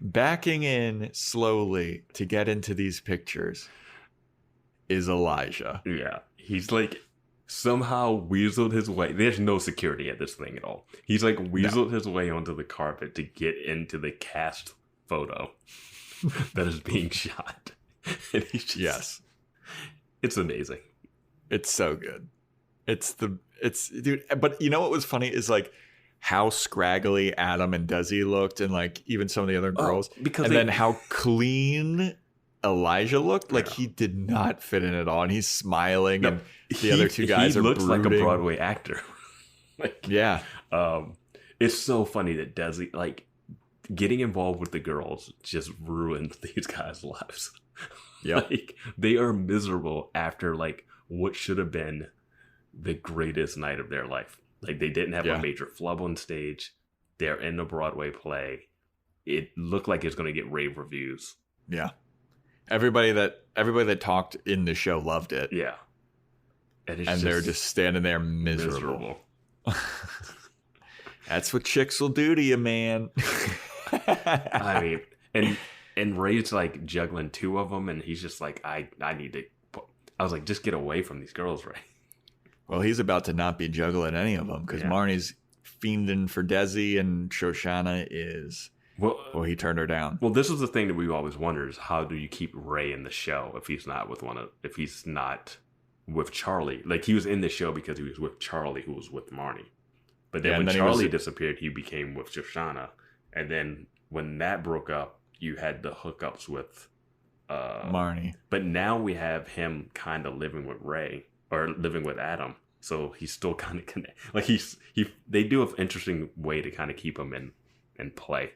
backing in slowly to get into these pictures, is Elijah. Yeah. He's like somehow weaseled his way. There's no security at this thing at all. He's like weaseled his way onto the carpet to get into the cast photo that is being shot. And he's just, Yes. It's amazing. It's so good. Dude, but you know what was funny is like how scraggly Adam and Desi looked, and like even some of the other girls. Then how clean Elijah looked. Like he did not fit in at all, and he's smiling, and the other two guys are brooding. He looks like a Broadway actor. Like, yeah. It's so funny that Desi, like, getting involved with the girls just ruined these guys' lives. Yeah. Like, they are miserable after like what should have been the greatest night of their life. Like, they didn't have a major flub on stage. They're in the Broadway play. It looked like it's going to get rave reviews. Yeah. Everybody that talked in the show loved it. Yeah. And they're just standing there miserable. That's what chicks will do to you, man. I mean, and Ray's like juggling two of them, and he's just like, I need to. I was like, just get away from these girls, Ray. Well, he's about to not be juggling any of them because Marnie's fiending for Desi, and Shoshanna is. Well, he turned her down. Well, this is the thing that we always wondered: is how do you keep Ray in the show if he's not with Charlie? Like, he was in the show because he was with Charlie, who was with Marnie. But then when Charlie disappeared, he became with Shoshanna. And then when that broke up, you had the hookups with Marnie. But now we have him kind of living with Ray, or living with Adam. So he's still kind of connected. Like, they do an interesting way to kind of keep him in play.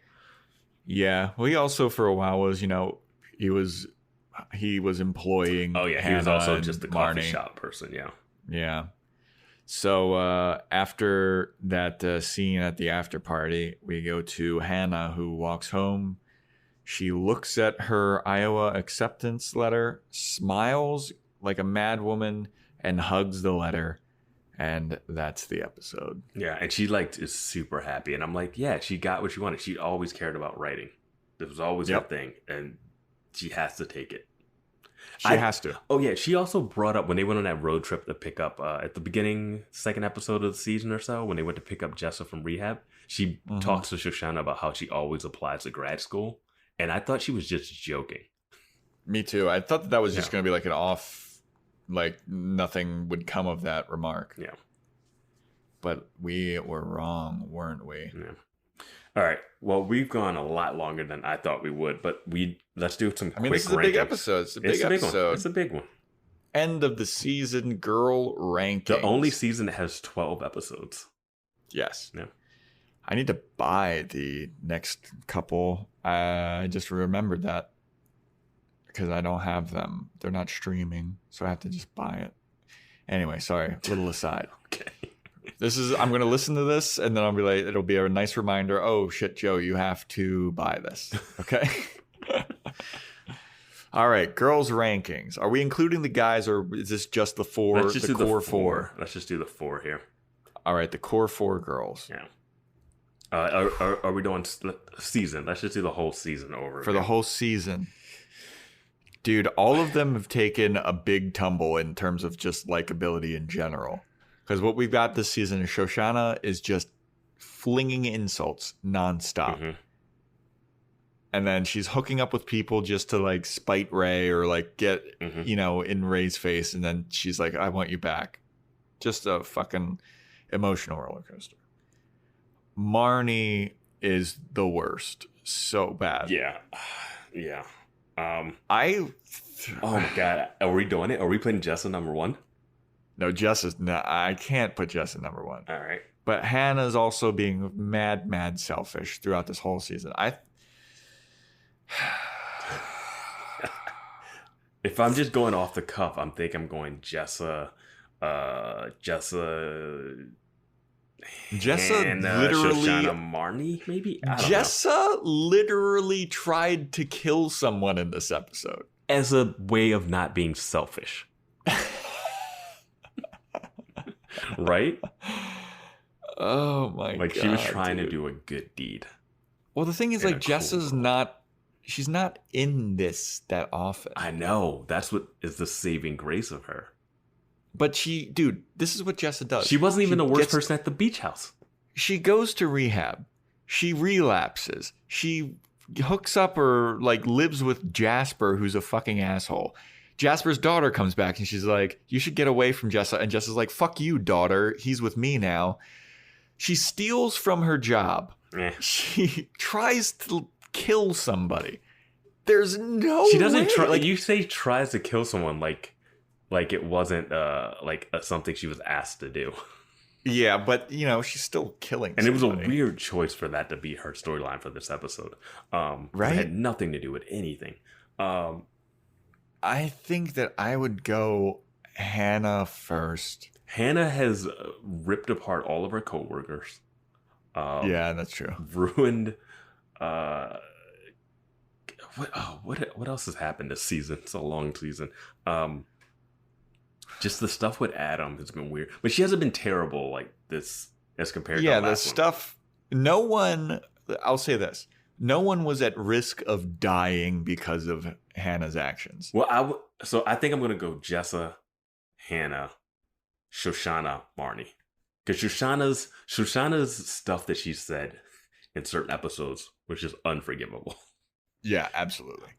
Yeah. Well, he also for a while was, he was employing. Oh yeah, he was also just the coffee shop person. Yeah. Yeah. So after that scene at the after party, we go to Hannah, who walks home. She looks at her Iowa acceptance letter, smiles like a mad woman, and hugs the letter. And that's the episode. Yeah, and she like is super happy. And I'm like, yeah, she got what she wanted. She always cared about writing. This was always her thing. And she has to take it. She has to. Oh, yeah. She also brought up when they went on that road trip to pick up at the beginning, second episode of the season or so, when they went to pick up Jessa from rehab, she talks to Shoshanna about how she always applies to grad school. And I thought she was just joking. Me too. I thought that was just going to be like an off, like nothing would come of that remark. Yeah. But we were wrong, weren't we? Yeah. All right. Well, we've gone a lot longer than I thought we would, but let's do some quick rankings. This is a big episode. It's a big episode. It's a big one. End of the season girl rankings. The only season that has 12 episodes. Yes. Yeah. I need to buy the next couple. I just remembered that because I don't have them. They're not streaming, so I have to just buy it. Anyway, sorry. Little aside. Okay. I'm going to listen to this, and then I'll be like, it'll be a nice reminder. Oh, shit, Joe, you have to buy this. Okay? All right, girls' rankings. Are we including the guys, or is this just the four? Let's just do core the four. Let's just do the four here. All right, the core four girls. Yeah. Are we doing season? Let's just do the whole season over. For the whole season. Dude, all of them have taken a big tumble in terms of just likability in general. Because what we've got this season is Shoshanna is just flinging insults nonstop. Mm-hmm. And then she's hooking up with people just to like spite Ray or like get, in Ray's face. And then she's like, I want you back. Just a fucking emotional roller coaster. Marnie is the worst. So bad. Yeah. Yeah. Oh my god, are we doing it? Are we putting Jessa number 1? No, Jessa's no. I can't put Jessa number 1. All right. But Hannah's also being mad selfish throughout this whole season. If I'm just going off the cuff, I'm going Jessa, Hannah, literally, Shoshanna, Marnie, maybe? I don't Jessa literally tried to kill someone in this episode. As a way of not being selfish. Right? Oh my god. She was trying to do a good deed. Well, the thing is, Jessa's not, she's not in this that often. I know. That's what is the saving grace of her. But dude, this is what Jessa does. She wasn't even the worst person at the beach house. She goes to rehab. She relapses. She hooks up or lives with Jasper, who's a fucking asshole. Jasper's daughter comes back and she's like, you should get away from Jessa. And Jessa's like, fuck you, daughter. He's with me now. She steals from her job. She tries to kill somebody. There's no She doesn't way. try. You say tries to kill someone like it wasn't something she was asked to do. Yeah, but she's still killing and somebody. It was a weird choice for that to be her storyline for this episode. Right? It had nothing to do with anything. I think that I would go Hannah first. Hannah has ripped apart all of her coworkers. Yeah, that's true. Ruined. What else has happened this season? It's a long season. Just the stuff with Adam has been weird, but she hasn't been terrible like this as compared. Yeah, to the last stuff. No one. I'll say this: no one was at risk of dying because of Hannah's actions. Well, so I think I'm gonna go Jessa, Hannah, Shoshanna, Marnie, because Shoshanna's stuff that she said in certain episodes was just unforgivable. Yeah, absolutely.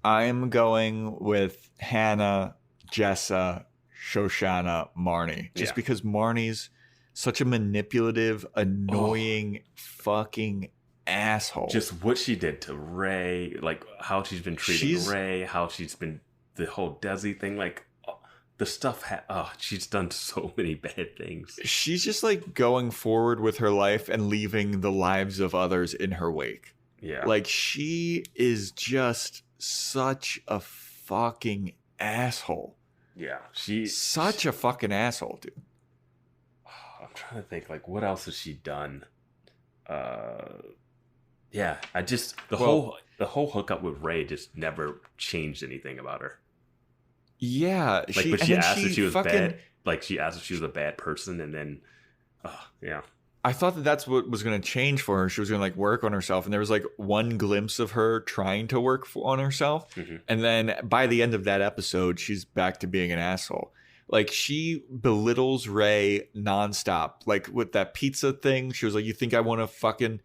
I'm going with Hannah, Jessa, Shoshanna, Marnie. Just because Marnie's such a manipulative, annoying, fucking asshole. Just what she did to Ray, how she's been treating Ray, how she's been the whole Desi thing, the stuff. She's done so many bad things. She's just going forward with her life and leaving the lives of others in her wake. Yeah. She is just such a fucking asshole. Yeah. Such a fucking asshole, dude. I'm trying to think, what else has she done? Yeah, the whole hookup with Ray just never changed anything about her. Yeah. She asked if she was bad. She asked if she was a bad person, and then, yeah. I thought that's what was going to change for her. She was going to work on herself. And there was one glimpse of her trying to work on herself. Mm-hmm. And then by the end of that episode, she's back to being an asshole. She belittles Ray nonstop. With that pizza thing, she was like, you think I want to fucking...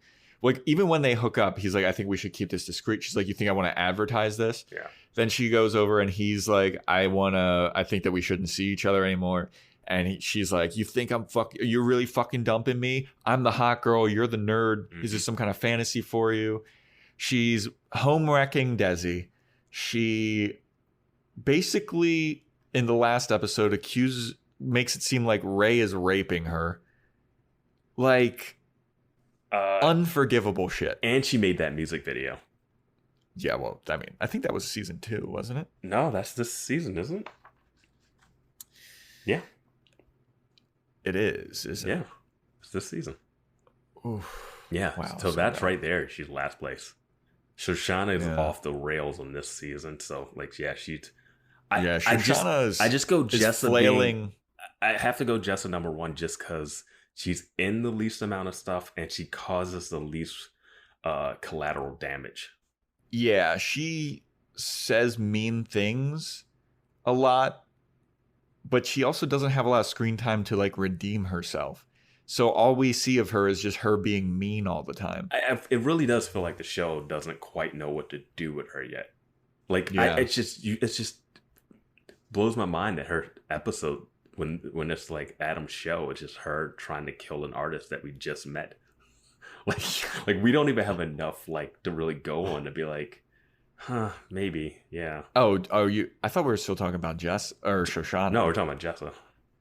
even when they hook up, he's like, I think we should keep this discreet. She's like, you think I want to advertise this? Yeah. Then she goes over and he's like, I think that we shouldn't see each other anymore. And she's like, you think you're really fucking dumping me? I'm the hot girl. You're the nerd. Mm-hmm. Is this some kind of fantasy for you? She's home wrecking Desi. She basically, in the last episode, makes it seem like Ray is raping her. Unforgivable shit. And she made that music video. Yeah, well, I think that was season 2, wasn't it? No, that's this season, isn't it? Yeah. It is, isn't it? Yeah. It's this season. Oof. Yeah. Wow, so that's right there. She's last place. Shoshanna is off the rails on this season. So, she's... Shoshana I just go Jessa flailing. I have to go Jessa number 1 just because she's in the least amount of stuff and she causes the least collateral damage. Yeah, she says mean things a lot. But she also doesn't have a lot of screen time to redeem herself. So all we see of her is just her being mean all the time. It really does feel like the show doesn't quite know what to do with her yet. It just blows my mind that her episode, when it's Adam's show, it's just her trying to kill an artist that we just met. We don't even have enough to really go on to be Huh, maybe, yeah. Oh, I thought we were still talking about Jess or Shoshanna. No, we're talking about Jessa.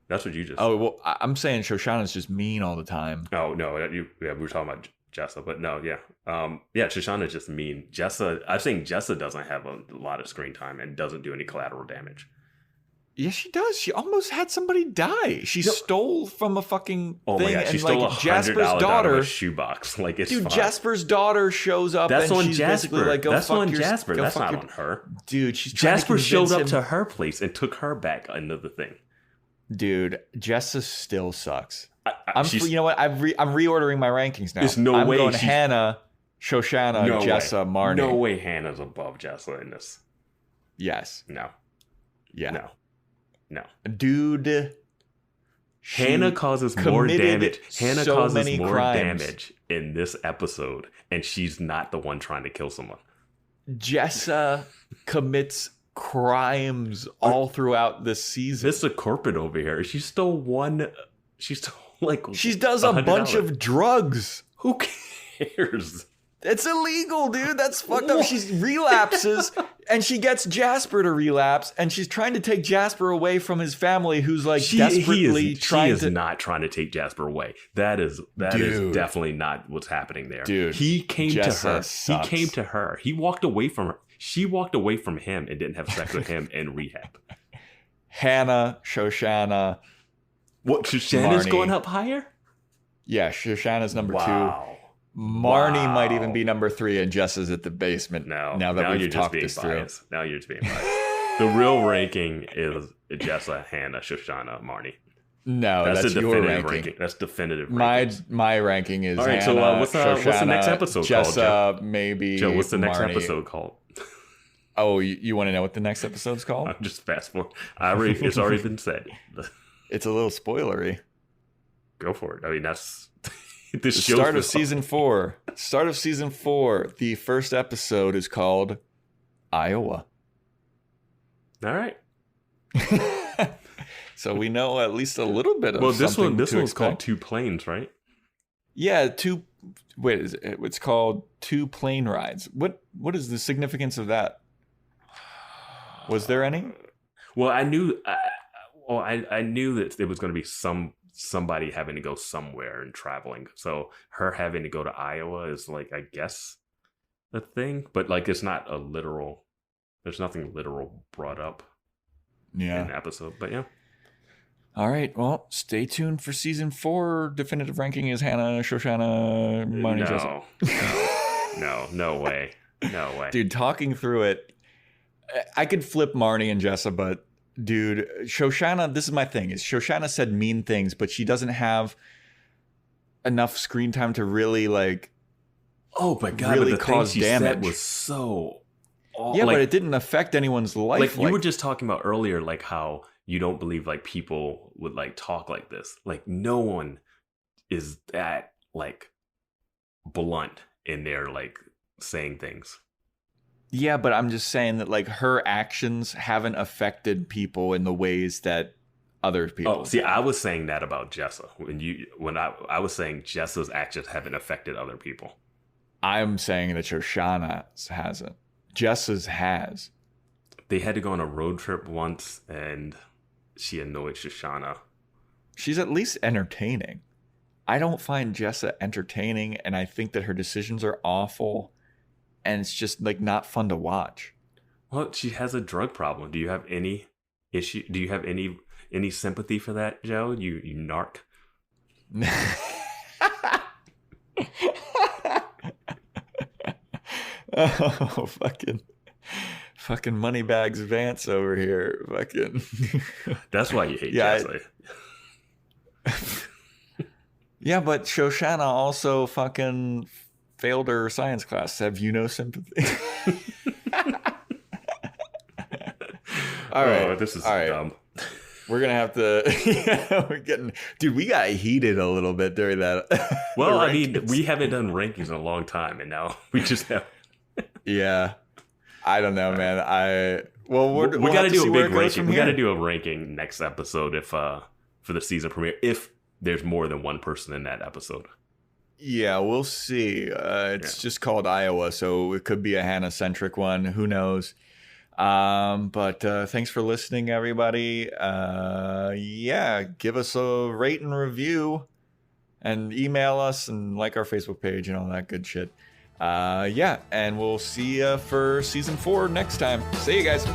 That's what you just Oh, well, I'm saying Shoshana's just mean all the time. Oh, no, we were talking about Jessa, but no, yeah. Yeah, Shoshanna's just mean. Jessa, I think Jessa doesn't have a lot of screen time and doesn't do any collateral damage. Yes, she does. She almost had somebody die. She stole from a fucking Oh thing. my god, she and stole like $100 out of a shoebox. Like, it's dude, fine. Jasper's daughter shows up. That's and on she's basically Jasper. like, go That's fuck on your, Jasper. go That's fuck not your... on her. Dude, she's trying Jasper to showed up him. to her place and took her back into the thing. Dude, Jessa still sucks. She's- You know what? I'm reordering my rankings now. There's no I'm way going she's- Hannah, Shoshana, No Jessa, way. Marnie. No way Hannah's above Jessa in this. Yes. No. Yeah. No. Dude. Hannah causes more damage. Hannah so causes many more crimes. damage in this episode, and she's not the one trying to kill someone. Jessa commits crimes all throughout this season. This is a corporate over here. She stole like She does a bunch $100. of drugs. Who cares? It's illegal, dude. That's fucked up. She relapses and she gets Jasper to relapse and she's trying to take Jasper away from his family who's like desperately trying to... She is not trying to take Jasper away. That is definitely not what's happening there. Dude, he came to Jessa her. sucks. He came to her. He walked away from her. She walked away from him and didn't have sex with him in rehab. Hannah, Shoshana. What, Shoshanna's Marnie. going up higher? Yeah, Shoshana's number Wow. 2. Marnie Wow. might even be number 3 and Jessa's at the basement. No. Now that you're we've just talked being this through. biased. Now you're just being biased. The real ranking is Jessa, Hannah, Shoshana, Marnie. No, That's that's a your definitive ranking. ranking. That's definitive My rankings. my ranking is All right, Hannah, so what's the Shoshana, next episode called, Jessa, maybe Joe, what's the next Marnie. episode called? Oh, you want to know what the next episode's called? I'm just fast forward. It's already been said. It's a little spoilery. Go for it. I mean, that's The the start of season 4. Start of season 4. The first episode is called Iowa. All right. So we know at least a little bit of Well, this something one's to called expect. Two Planes, right? Yeah, it's called 2 plane rides. What is the significance of that? Was there any? Well, I knew that it was going to be somebody having to go somewhere and traveling. So her having to go to Iowa is like, I guess, a thing, but like it's not a literal. There's nothing literal brought up in Yeah. the episode, but yeah. All right. Well, stay tuned for season 4. Definitive ranking is Hannah, Shoshana, Marnie, Jessa. No way. Dude, talking through it, I could flip Marnie and Jessa, but dude, Shoshana, this is my thing, is Shoshana said mean things, but she doesn't have enough screen time to really like Oh my god! really but the cause thing she damage. said was so. Yeah, but it didn't affect anyone's life. Like you were just talking about earlier, like how you don't believe like people would like talk like this. Like no one is that like blunt in their like saying things. Yeah, but I'm just saying that like her actions haven't affected people in the ways that other people. Oh, see, I was saying that about Jessa when I was saying Jessa's actions haven't affected other people. I'm saying that Shoshana's hasn't. Jessa's has. They had to go on a road trip once, and she annoyed Shoshana. She's at least entertaining. I don't find Jessa entertaining, and I think that her decisions are awful, and it's just like not fun to watch. Well, she has a drug problem. Do you have any issue? Do you have any sympathy for that, Joe? You narc. Oh, fucking Moneybags Vance over here. Fucking. That's why you hate Yeah, Jessa. Yeah, but Shoshana also fucking failed her science class. Have you no sympathy? All right. Oh, this is all right. dumb. We're gonna have to. We got heated a little bit during that. Well, the I mean, rankings. we haven't done rankings in a long time, and now we just have. Yeah, I don't know, man. We'll we got to do a big ranking. We got to to do a ranking next episode if for the season premiere if there's more than one person in that episode. Yeah, we'll see. It's just called Iowa, so it could be a Hannah-centric one. Who knows? But thanks for listening, everybody. Yeah, give us a rate and review, and email us, and like our Facebook page and all that good shit. Yeah, and we'll see you for season 4 next time. See you guys.